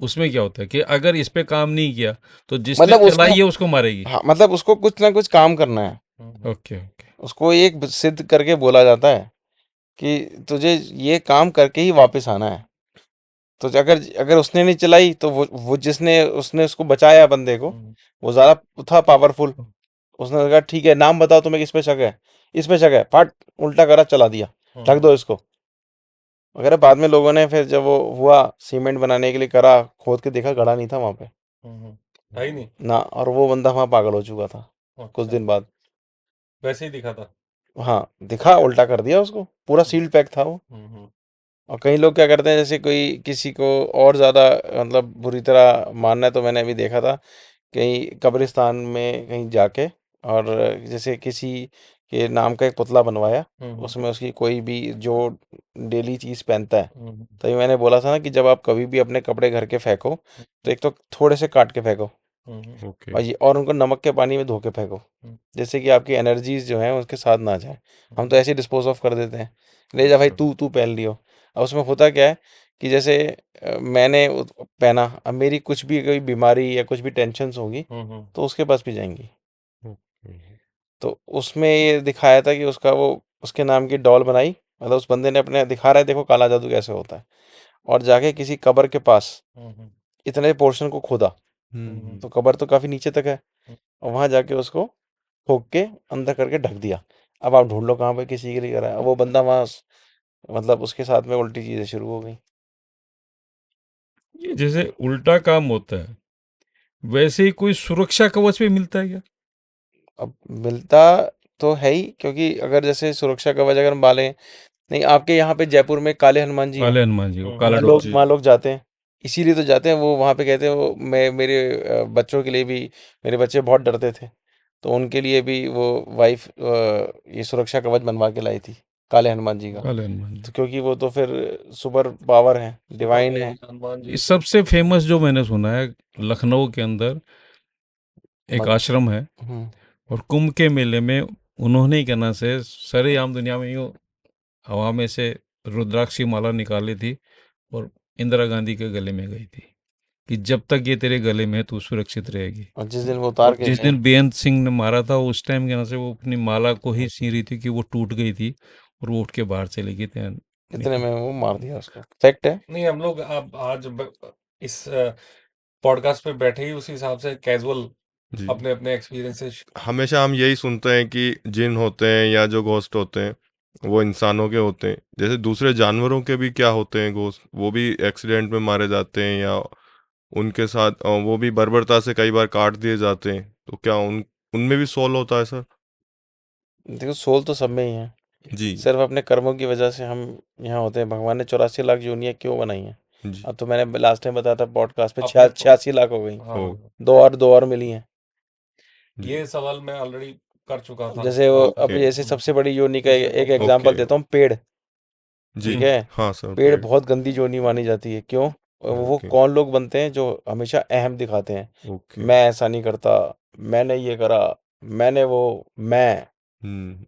उसमें क्या होता है कि अगर इस पे काम नहीं किया तो जिसने मतलब उसको, चलाई है उसको मारेगी। हाँ, मतलब उसको कुछ ना कुछ काम करना है। Okay okay. उसको एक सिद्ध करके बोला जाता है कि तुझे ये काम करके ही वापस आना है। तो अगर अगर उसने नहीं चलाई तो वो जिसने उसने उसको बचाया बंदे को, वो ज्यादा था पावरफुल। उसने कहा ठीक है, नाम बताओ तुम्हें किस पे शक है, इस पे शक है, फट उल्टा करा, चला दिया, ढक दो इसको। वगैरह बाद में लोगों ने फिर जब वो हुआ सीमेंट बनाने के लिए करा, खोद के देखा गड़ा नहीं था वहां पे है ही नहीं। ना, और वो बंदा वहां पागल हो चुका था कुछ अच्छा। दिन बाद। वैसे ही दिखा था। हाँ, दिखा, उल्टा कर दिया उसको, पूरा सील्ड पैक था वो। और कई लोग क्या करते हैं, जैसे कोई किसी को और ज़्यादा मतलब बुरी तरह मानना है, तो मैंने अभी देखा था कहीं कब्रिस्तान में कहीं जाके, और जैसे किसी के नाम का एक पुतला बनवाया, उसमें उसकी कोई भी जो डेली चीज़ पहनता है। तभी मैंने बोला था ना कि जब आप कभी भी अपने कपड़े घर के फेंको, तो एक तो थोड़े से काट के फेंको, ओके। और उनको नमक के पानी में धो के फेंको, जैसे कि आपकी एनर्जीज जो हैं उसके साथ ना जाए। हम तो ऐसे ही डिस्पोज ऑफ कर देते हैं, ले जा भाई, तू तू पहन लियो। अब उसमें होता क्या है कि जैसे मैंने पहना, अब मेरी कुछ भी कोई बीमारी या कुछ भी टेंशन्स होंगी तो उसके पास भी जाएंगी। तो उसमें ये दिखाया था कि उसका वो उसके नाम की डॉल बनाई, मतलब उस बंदे ने अपने दिखा रहा है देखो काला जादू कैसे होता है, और जाके किसी कब्र के पास इतने पोर्शन को खोदा, तो कब्र तो काफी नीचे तक है, और वहां जाके उसको ठोक के अंदर करके ढक दिया। अब आप ढूंढ लो कहाँ पे किसी के लिए करा है। अब वो बंदा वहां, मतलब उसके साथ में उल्टी चीजें शुरू हो गई। ये जैसे उल्टा काम होता है, वैसे ही कोई सुरक्षा कवच भी मिलता है क्या? अब मिलता तो है ही, क्योंकि अगर जैसे सुरक्षा कवच अगर हम बालें, नहीं आपके यहाँ पे जयपुर में काले हनुमान जी हैं, काले हनुमान जी को काला लोग टोपी। वहाँ लोग जाते हैं, इसीलिए तो जाते हैं। वो वहाँ पे कहते हैं, वो मैं मेरे बच्चों के लिए भी, मेरे बच्चे बहुत डरते थे, तो उनके लिए भी वो वाइफ ये सुरक्षा कवच बनवा के लाई थी। काले हनुमान जी का। काले हनुमान जी। तो क्योंकि वो तो फिर सुपर पावर है, डिवाइन है। हनुमान जी ये सबसे फेमस जो मैंने सुना है, लखनऊ के अंदर एक मत आश्रम है, हम्म, और कुंभ के मेले में उन्होंने ही कहना से सरेआम दुनिया में यूँ हवा में से रुद्राक्ष की माला निकाली थी और इंदिरा गांधी के गले में गई थी कि जब तक ये तेरे गले में है तू सुरक्षित रहेगी। और जिस दिन वो उतार और के जिस गए, दिन बेअंत सिंह ने मारा था उस टाइम कहना से वो अपनी माला को ही सी रही थी कि वो टूट गई थी और वो उठ के बाहर चली गई थी। इतने में वो मार दिया उसको। फैक्ट है। नहीं, हम लोग अब आज इस पॉडकास्ट पे बैठे ही उसी हिसाब से कैजुअल जी। अपने अपने एक्सपीरियंसेस। हमेशा हम यही सुनते हैं कि जिन होते हैं या जो घोस्ट होते हैं वो इंसानों के होते हैं। जैसे दूसरे जानवरों के भी क्या होते हैं घोस्ट, वो भी एक्सीडेंट में मारे जाते हैं या उनके साथ वो भी बर्बरता से कई बार काट दिए जाते हैं। तो क्या उनमें भी सोल होता है सर? देखो, सोल तो सब में ही है। जी। सिर्फ अपने कर्मों की वजह से हम यहाँ होते हैं। भगवान ने 84 लाख योनियाँ क्यों बनाई हैं? जी। अब तो मैंने लास्ट टाइम बताया था पॉडकास्ट पे, अपने 86 लाख हो गई। हाँ, ओ। दो और मिली हैं। जी। ये सवाल मैं ऑलरेडी कर चुका अब था। जैसे वो ओके। अभी जैसे सबसे बड़ी योनि का जैसे एक वो एग्जांपल ओके। देता हूँ, पेड़। जी। ठीक है। हाँ सर, पेड़ पेड़। बहुत गंदी योनि मानी जाती है। क्यों? वो ओके। कौन लोग बनते हैं जो हमेशा अहम दिखाते हैं। ओके। मैं ऐसा नहीं करता, मैंने ये करा, मैंने वो, मैं। हम्म।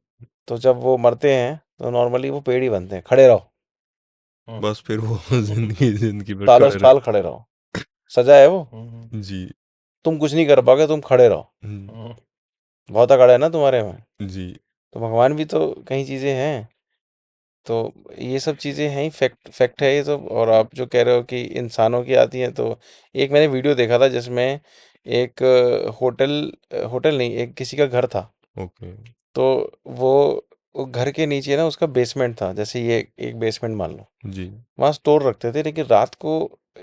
तो जब वो मरते हैं तो नॉर्मली वो पेड़ ही बनते हैं। खड़े रहो, बस फिर वो जिंदगी जिंदगी भर सालों खड़े साल खड़े रहो। सजा है वो। हम्म, जी। तुम कुछ नहीं कर पाओगे, तुम खड़े रहो। हम्म, हम्म, बहुत अकड़ है ना तुम्हारे में। जी। तो भगवान भी तो कई चीजें हैं। तो ये सब चीजें हैं ही, फैक्ट फैक्ट है ये तो। और आप जो कह रहे हो कि इंसानों की आती हैं, तो एक मैंने वीडियो देखा था जिसमें एक होटल होटल नहीं, एक किसी का घर था। ओके। तो वो वो घर के नीचे ना उसका बेसमेंट था। जैसे ये एक बेसमेंट मान लो, जी। वहाँ स्टोर रखते थे। लेकिन रात को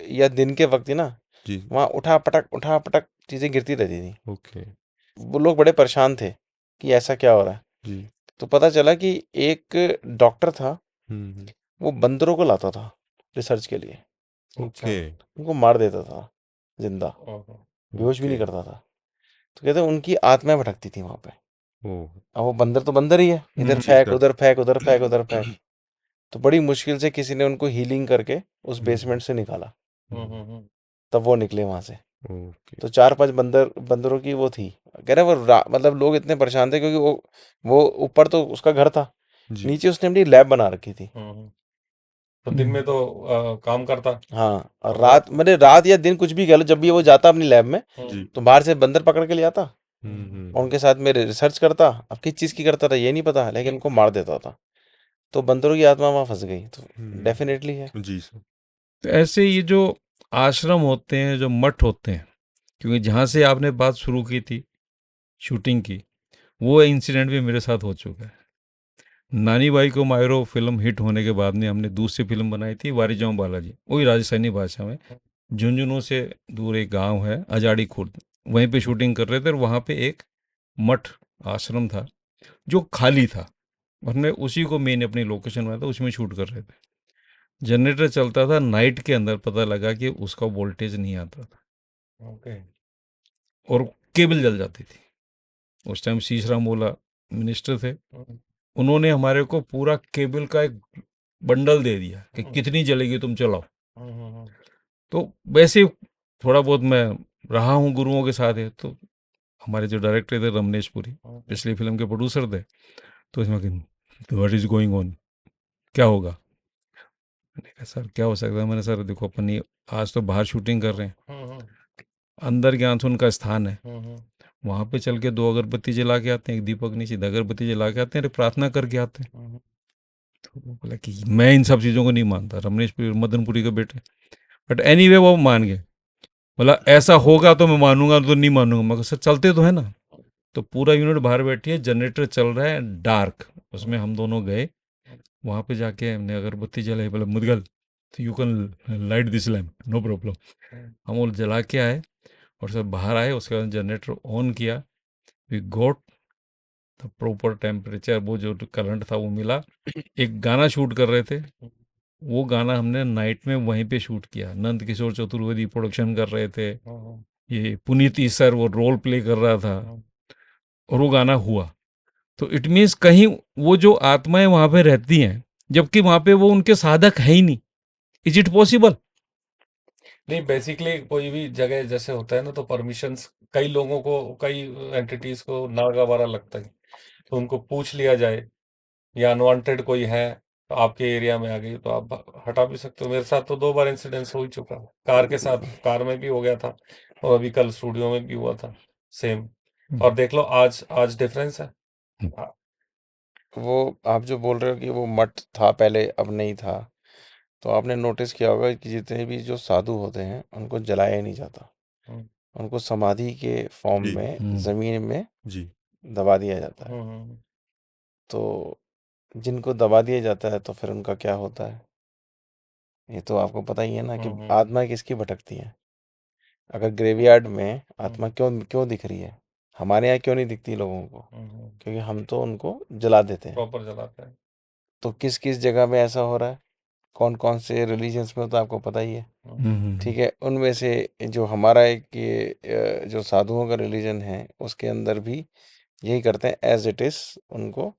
या दिन के वक्त ही ना, जी। वहाँ उठा पटक चीजें गिरती रहती थी। ओके। वो लोग बड़े परेशान थे कि ऐसा क्या हो रहा है। जी। तो पता चला कि एक डॉक्टर था, हम्म। वो बंदरों को लाता था रिसर्च के लिए। अच्छा। ओके। उनको मार देता था जिंदा, ओहो, बेहोश भी ओके। नहीं करता था। तो कहते हैं उनकी आत्माएं भटकती थी वहां पे। ओ। अब वो बंदर तो बंदर ही है, इधर जी फेंक सर। उधर फेंक, उधर फेंक उधर फेंक। तो बड़ी मुश्किल से किसी ने उनको हीलिंग करके उस बेसमेंट से निकाला। हम्म। तब वो निकले वहां से। ओके। तो 4-5 बंदरों की वो थी। कह रहे वो मतलब लोग इतने परेशान थे क्योंकि वो ऊपर तो उसका घर था, जी। नीचे उसने अपनी लैब बना रखी थी। तो दिन में तो काम करता हाँ। और और रात, मतलब रात या दिन कुछ भी कह लो, जब भी वो जाता अपनी लैब में, जी। तो बाहर से बंदर पकड़ के ले आता और हम्म। उनके साथ में रिसर्च करता। अब किस चीज़ की करता था ये नहीं पता, लेकिन उनको मार देता था। तो बंदरों की आत्मा वहां फंस गई। तो डेफिनेटली है। जी सर। तो ऐसे ये जो आश्रम होते हैं, जो मठ होते हैं, क्योंकि जहाँ से आपने बात शुरू की थी शूटिंग की, वो इंसिडेंट भी मेरे साथ हो चुका है। नानी बाई को मायरो फिल्म हिट होने के बाद में हमने दूसरी फिल्म बनाई थी वारीजाम बालाजी, वही राजस्थानी भाषा में। झुंझुनू से दूर एक गांव है अजाड़ी खुर्द, वहीं पे शूटिंग कर रहे थे और वहाँ पे एक मठ आश्रम था जो खाली था। हमने उसी को मेन अपनी लोकेशन बनाया था, उसमें शूट कर रहे थे। जनरेटर चलता था नाइट के अंदर, पता लगा कि उसका वोल्टेज नहीं आता था ओके। और केबल जल जाती थी। उस टाइम शीश राम ओला मिनिस्टर थे, उन्होंने हमारे को पूरा केबल का एक बंडल दे दिया कि कितनी जलेगी तुम चलाओ। तो वैसे ही थोड़ा बहुत मैं रहा हूँ गुरुओं के साथ है। तो हमारे जो डायरेक्टर थे रमनेश पुरी, पिछली फिल्म के प्रोड्यूसर थे, तो इसमें व्हाट इज गोइंग ऑन, क्या होगा। मैंने कहा सर क्या हो सकता है। मैंने सर देखो अपन ये आज तो बाहर शूटिंग कर रहे हैं, अंदर ज्ञानसुन का स्थान है, वहाँ पे चल के 2 अगरबत्ती जला के आते हैं, एक दीपक नहीं सीधा अगरबत्ती जला के आते हैं, अरे प्रार्थना करके आते हैं। तो वो बोला कि मैं इन सब चीज़ों को नहीं मानता, रमनेश पुरी मदनपुरी के बेटे। बट एनीवे वो मान गए, बोला ऐसा होगा तो मैं मानूंगा, तो नहीं मानूंगा। मगर सर चलते तो है ना। तो पूरा यूनिट बाहर बैठी है, जनरेटर चल रहा है डार्क, उसमें हम दोनों गए वहाँ पे जाके हमने अगरबत्ती जलाई, बोला मुदगल तो you can light this lamp no problem. हम वो जला के आए और सब बाहर आए, उसके बाद जनरेटर ऑन किया, we got the proper temperature, वो जो करंट था वो मिला। एक गाना शूट कर रहे थे, वो गाना हमने नाइट में वहीं पे शूट किया। नंद किशोर चतुर्वेदी प्रोडक्शन कर रहे थे, ये पुनीत सर वो रोल प्ले कर रहा था, और वो गाना हुआ। तो इट मीन्स कहीं वो जो आत्माएं वहां पे रहती हैं, जबकि वहां पे वो उनके साधक है ही नहीं। Is it possible? नहीं, बेसिकली कोई भी जगह जैसे होता है ना, तो परमिशंस कई लोगों को, कई एंटिटीज को नागवारा लगता है, तो उनको पूछ लिया जाए, या अनवांटेड कोई है तो आपके एरिया में आ गई तो आप हटा भी सकते हो। मेरे साथ तो 2 बार इंसिडेंस हो ही चुका है, कार के साथ, कार में भी हो गया था, और अभी कल स्टूडियो में भी हुआ था, सेम। और देख लो आज आज डिफरेंस है। हाँ, वो आप जो बोल रहे हो कि वो मठ था पहले, अब नहीं था, तो आपने नोटिस किया होगा कि जितने भी जो साधु होते हैं उनको जलाया ही नहीं जाता, हम्म, उनको समाधि के फॉर्म जी में जमीन में जी दबा दिया जाता है। हम्म, तो जिनको दबा दिया जाता है तो फिर उनका क्या होता है, ये तो आपको पता ही है ना कि हम्म, आत्मा किसकी भटकती है। अगर ग्रेवयार्ड में आत्मा हम्म, क्यों क्यों दिख रही है, हमारे यहाँ क्यों नहीं दिखती लोगों को, हम्म, क्योंकि हम तो उनको जला देते हैं। प्रॉपर जलाते हैं। तो किस किस जगह में ऐसा हो रहा है, कौन कौन से रिलीजन्स में होता है आपको पता ही है। ठीक है, उनमें से जो हमारा एक ये जो साधुओं का रिलीजन है उसके अंदर भी यही करते हैं, एज इट इज उनको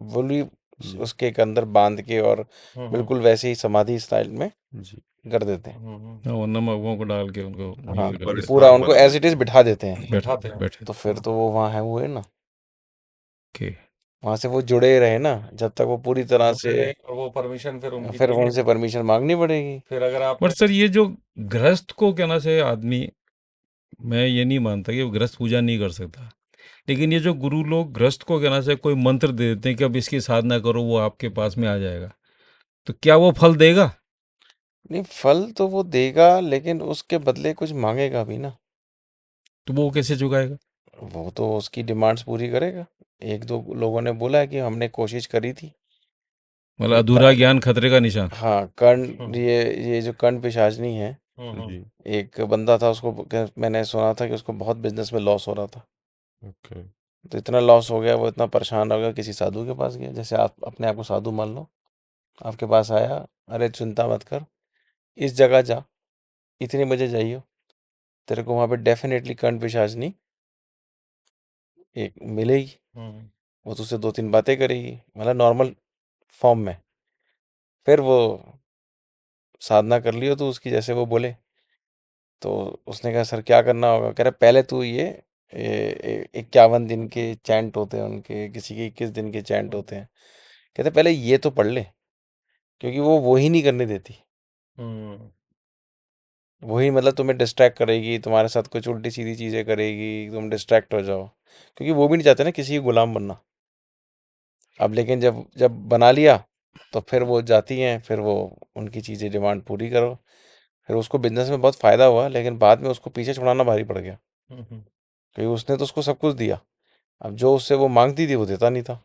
वही जी उसके के अंदर बांध के और हम्म, बिल्कुल वैसे ही समाधि स्टाइल में जी कर देते हैं। वो नमक वो को डाल के उनको हाँ, वहीं कर पर देते पूरा स्थान उनको बना एज इट देते इज हैं। बिठा देते हैं। हैं। बिठाते हैं। बैठे तो फिर तो वो वहाँ है, वो है ना, के वहां से वो जुड़े रहे ना, जब तक वो पूरी तरह जुड़े से, रहे, और वो परमिशन फिर उनकी फिर लेनी उनसे पड़ेगी। परमिशन मांगनी पड़ेगी। फिर अगर बट आपने सर ये जो गृहस्थ को कहना से आदमी, मैं ये नहीं मानता कि वो गृहस्थ पूजा नहीं कर सकता, लेकिन ये जो गुरु लोग गृहस्थ को कहना से कोई मंत्र दे देते हैं कि अब इसकी साधना करो वो आपके पास में आ जाएगा, तो क्या वो फल देगा? नहीं, फल तो वो देगा लेकिन उसके बदले कुछ मांगेगा भी ना। तो वो कैसे चुकाएगा? वो तो उसकी डिमांड्स पूरी करेगा। एक दो लोगों ने बोला है कि हमने कोशिश करी थी, मतलब ये अधूरा ज्ञान खतरे का निशान। हाँ, कर्ण, हम्म, ये जो कर्ण पिशाचनी है, हम्म, जी एक बंदा था, उसको मैंने सुना था कि उसको बहुत बिजनेस में लॉस हो रहा था। ओके तो इतना लॉस हो गया, वो इतना परेशान हो गया, किसी साधु के पास गया, जैसे आप अपने आप को साधु मान लो, आपके पास आया, अरे चिंता मत कर, इस जगह जा, इतने बजे जाइयो, तेरे को वहाँ पे डेफिनेटली कर्ण पिशाचनी एक मिलेगी। हम्म, वो तुझसे 2 3 बातें करेगी, मतलब नॉर्मल फॉर्म में। फिर वो साधना कर लियो तो उसकी, जैसे वो बोले। तो उसने कहा सर क्या करना होगा, कह रहा पहले तू ये 51 दिन के चैंट होते हैं उनके, किसी के 21 दिन के चैंट होते हैं, कहते पहले ये तो पढ़ ले, क्योंकि वो ही नहीं करने देती। हम्म, वही मतलब तुम्हें डिस्ट्रैक्ट करेगी, तुम्हारे साथ कुछ उल्टी सीधी चीज़ें करेगी, तुम डिस्ट्रैक्ट हो जाओ, क्योंकि वो भी नहीं चाहते ना किसी की गुलाम बनना। अब लेकिन जब जब बना लिया तो फिर वो जाती हैं, फिर वो उनकी चीज़ें डिमांड पूरी करो। फिर उसको बिजनेस में बहुत फ़ायदा हुआ, लेकिन बाद में उसको पीछे छुड़ाना भारी पड़ गया, हम्म, क्योंकि उसने तो उसको सब कुछ दिया। अब जो उससे वो मांगती थी वो देता नहीं था।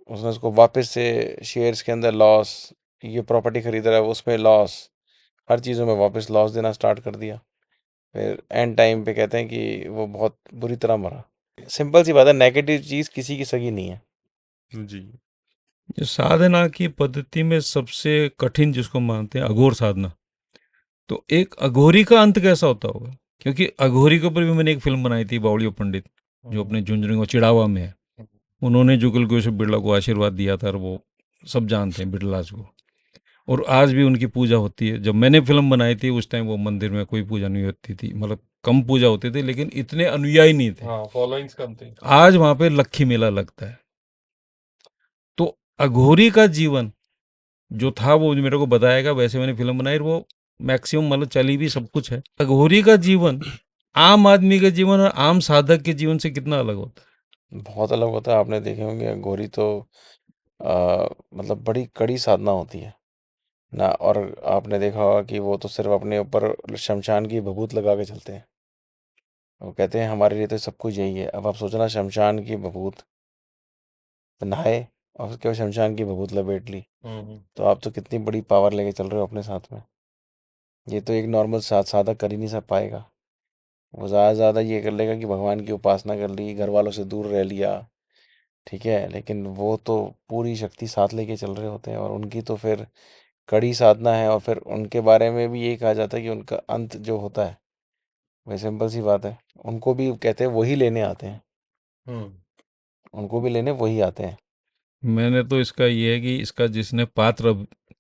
उसने उसको वापस से शेयर्स के अंदर लॉस, ये प्रॉपर्टी खरीद रहा है उसमें लॉस, हर चीज़ों में वापस लॉस देना स्टार्ट कर दिया। फिर एंड टाइम पे कहते हैं कि वो बहुत बुरी तरह मरा। सिंपल सी बात है, नेगेटिव चीज़ किसी की सगी नहीं है। जी ये साधना की पद्धति में सबसे कठिन जिसको मानते हैं अघोर साधना, तो एक अघोरी का अंत कैसा होता होगा? क्योंकि अघोरी के ऊपर भी मैंने एक फिल्म बनाई थी, बावड़ियो पंडित, जो अपने झुंझुनू और चिड़ावा में है। उन्होंने जुगल केशव बिड़ला को आशीर्वाद दिया था, और वो सब जानते हैं बिड़लाज को, और आज भी उनकी पूजा होती है। जब मैंने फिल्म बनाई थी उस टाइम वो मंदिर में कोई पूजा नहीं होती थी, मतलब कम पूजा होती थी, लेकिन इतने अनुयायी नहीं थे। हाँ, फॉलोइंग्स कम थी। आज वहां पे लक्खी मेला लगता है। तो अघोरी का जीवन जो था वो मेरे को बताएगा, वैसे मैंने फिल्म बनाई, और वो मैक्सिमम मतलब चली भी, सब कुछ है। अघोरी का जीवन आम आदमी के जीवन और आम साधक के जीवन से कितना अलग होता बहुत अलग होता है, आपने देखे होंगे गोरी तो मतलब बड़ी कड़ी साधना होती है ना। और आपने देखा होगा कि वो तो सिर्फ अपने ऊपर शमशान की भभूत लगा के चलते हैं। वो कहते हैं हमारे लिए तो सब कुछ यही है। अब आप सोचना, शमशान की भभूत, नहाए और उसके बाद शमशान की भभूत लपेट ली, हम्म, तो आप तो कितनी बड़ी पावर लेके चल रहे हो अपने साथ में। ये तो एक नॉर्मल साधक कर ही नहीं सब पाएगा। वो ज़्यादा से ज़्यादा ये कर लेगा कि भगवान की उपासना कर ली, घर वालों से दूर रह लिया, ठीक है, लेकिन वो तो पूरी शक्ति साथ लेके चल रहे होते हैं, और उनकी तो फिर कड़ी साधना है। और फिर उनके बारे में भी यही कहा जाता है कि उनका अंत जो होता है, वह सिंपल सी बात है, उनको भी कहते हैं वही लेने आते हैं। हम्म, उनको भी लेने वही आते हैं। मैंने तो इसका ये है कि इसका जिसने पात्र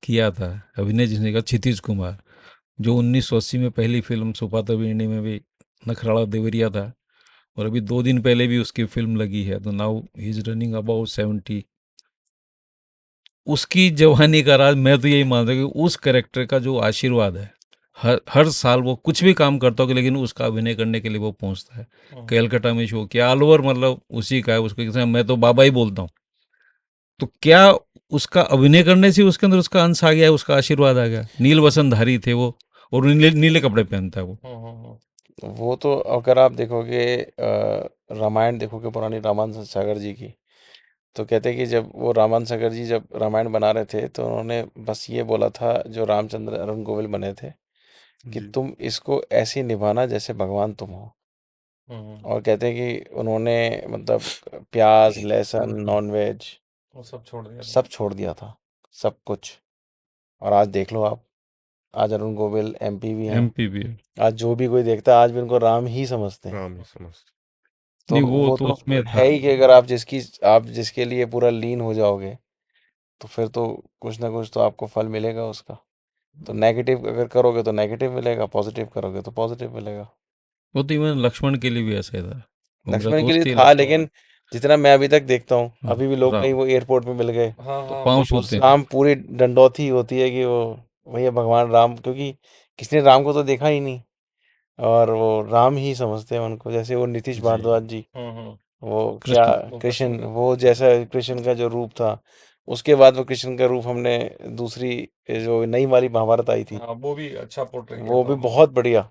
किया था, अभिनय जिसने किया, क्षितिज कुमार, जो 1980 में पहली फिल्म सुपात्र वीरनी में भी नखराला देवरिया था, और अभी 2 दिन पहले भी उसकी फिल्म लगी है, तो now he is running about 70। उसकी जवानी का राज, मैं तो यही मानता हूँ कि उस कैरेक्टर का जो आशीर्वाद है, हर हर साल वो कुछ भी काम करता हो, लेकिन उसका अभिनय करने के लिए वो पहुंचता है। कैलकाटा में शो किया, ऑल ओवर मतलब उसी का है, उसको किसी मैं तो बाबा ही बोलता हूँ। तो क्या उसका अभिनय करने से उसके अंदर उसका अंश आ गया है, उसका आशीर्वाद आ गया। नील वसंतधारी थे वो, और नीले नीले कपड़े पहनता है वो। वो तो अगर आप देखोगे रामायण देखोगे, पुरानी रामानंद सागर जी की, तो कहते हैं कि जब वो रामानंद सागर जी जब रामायण बना रहे थे तो उन्होंने बस ये बोला था, जो रामचंद्र अरुण गोविल बने थे, कि जी तुम इसको ऐसे निभाना जैसे भगवान तुम हो। और कहते हैं कि उन्होंने मतलब प्याज, लहसुन, नॉनवेज वो सब छोड़ दिया था। सब छोड़ दिया था, सब कुछ। और आज देख लो आप, आज अरुण गोविल एमपी भी हैं। एमपी भी है। आज जो भी कोई देखता है आज भी उनको राम ही समझते हैं। राम ही समझते। तो नहीं, वो वो तो तो उसमें था। है ही कि अगर आप जिसके लिए पूरा लीन हो जाओगे, तो फिर तो कुछ ना कुछ तो आपको फल मिलेगा उसका। तो नेगेटिव अगर करोगे तो नेगेटिव मिलेगा, पॉजिटिव करोगे तो पॉजिटिव मिलेगा। वो तो इवन लक्ष्मण के लिए भी ऐसा ही था। वो मेरा लक्ष्मण के लिए दोस्त ही था, लक्ष्मण। लेकिन जितना मैं अभी तक देखता हूँ, अभी भी लोग राम कहीं वो एयरपोर्ट में मिल गए हाँ तो हाँ पाँव तो छूते हैं। राम पूरी डंडौती होती है कि वो भैया भगवान राम, क्योंकि किसने राम को तो देखा ही नहीं, और वो राम ही समझते हैं उनको। जैसे वो नीतीश जी भारद्वाज जी, हम्म वो क्या कृष्ण। वो कृष्ण कृष्ण, का वो जैसा कृष्ण का जो रूप था, उसके बाद वो कृष्ण का रूप हमने दूसरी जो नई वाली महाभारत आई थी, हाँ वो भी अच्छा पोर्ट्रे किया वो था भी उन्होंने। बहुत बढ़िया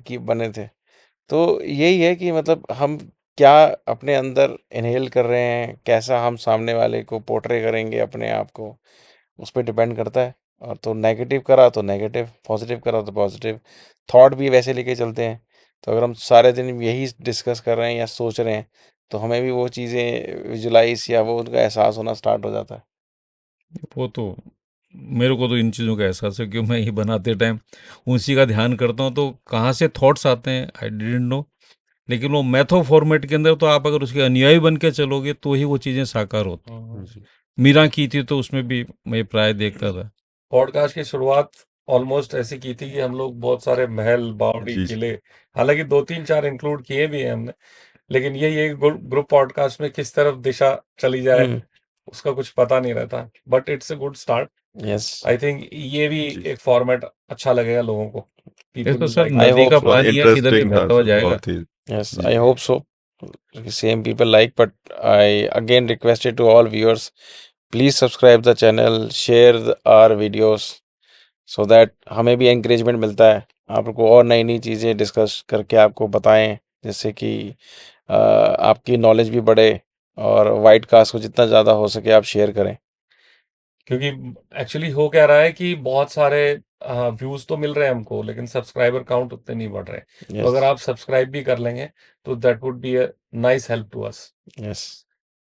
की बने थे। तो यही है कि मतलब हम क्या अपने अंदर इनहेल कर रहे हैं, कैसा हम सामने वाले को पोर्ट्रे करेंगे अपने आप को, उस पर डिपेंड करता है। और तो नेगेटिव करा तो नेगेटिव, पॉजिटिव करा तो पॉजिटिव, थॉट भी वैसे लेके चलते हैं। तो अगर हम सारे दिन यही डिस्कस कर रहे हैं या सोच रहे हैं, तो हमें भी वो चीज़ें विजुलाइज या वो उनका एहसास होना स्टार्ट हो जाता है। वो तो मेरे को तो इन चीज़ों का एहसास है, कि मैं ये बनाते टाइम उसी का ध्यान करता हूँ, तो कहाँ से थॉट्स आते हैं आई डिडंट नो। लेकिन वो मैथो फॉर्मेट के अंदर, तो आप अगर उसके अनुयायी बन के चलोगे तो ही वो चीज़ें साकार होती। जी मीरा की थी तो उसमें भी मैं प्राय देखता था। पॉडकास्ट की शुरुआत ऑलमोस्ट ऐसी की थी कि हम लोग बहुत सारे महल, बावड़ी, जी किले, हालांकि 2 3 4 इंक्लूड किए भी हैं हमने, लेकिन ये ग्रुप पॉडकास्ट में किस तरफ दिशा चली जाए हम्म। उसका कुछ पता नहीं रहता, but it's a good start. Yes. I think ये भी जी एक फॉर्मेट अच्छा लगेगा लोगों को। ये पीपल तो will sir like I that. नदी होप का सो। बहुत पानी है, किधर भी इंटरेस्टिंग था बहता हुआ सर, जाएगा। बहुत ही। Yes, ji I hope so. Same people like, but I again requested to all viewers, please subscribe the channel, share our videos, so that हमें भी encouragement मिलता है आपको और नई नई चीज़ें डिस्कस करके आपको बताएं, जिससे कि आपकी नॉलेज भी बढ़े, और वाइड कास्ट को जितना ज़्यादा हो सके आप शेयर करें। क्योंकि एक्चुअली हो क्या रहा है कि बहुत सारे व्यूज तो मिल रहे हैं हमको, लेकिन सब्सक्राइबर काउंट उतने नहीं बढ़ रहे। तो यस। अगर आप सब्सक्राइब भी कर लेंगे तो that would be a nice help to us. Yes.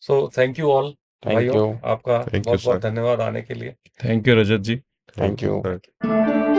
So thank you all thank भाइयों, यू। आपका थैंक यू बहुत बहुत सर। धन्यवाद आने के लिए। Thank you Rajat ji. Thank thank you you. Sir.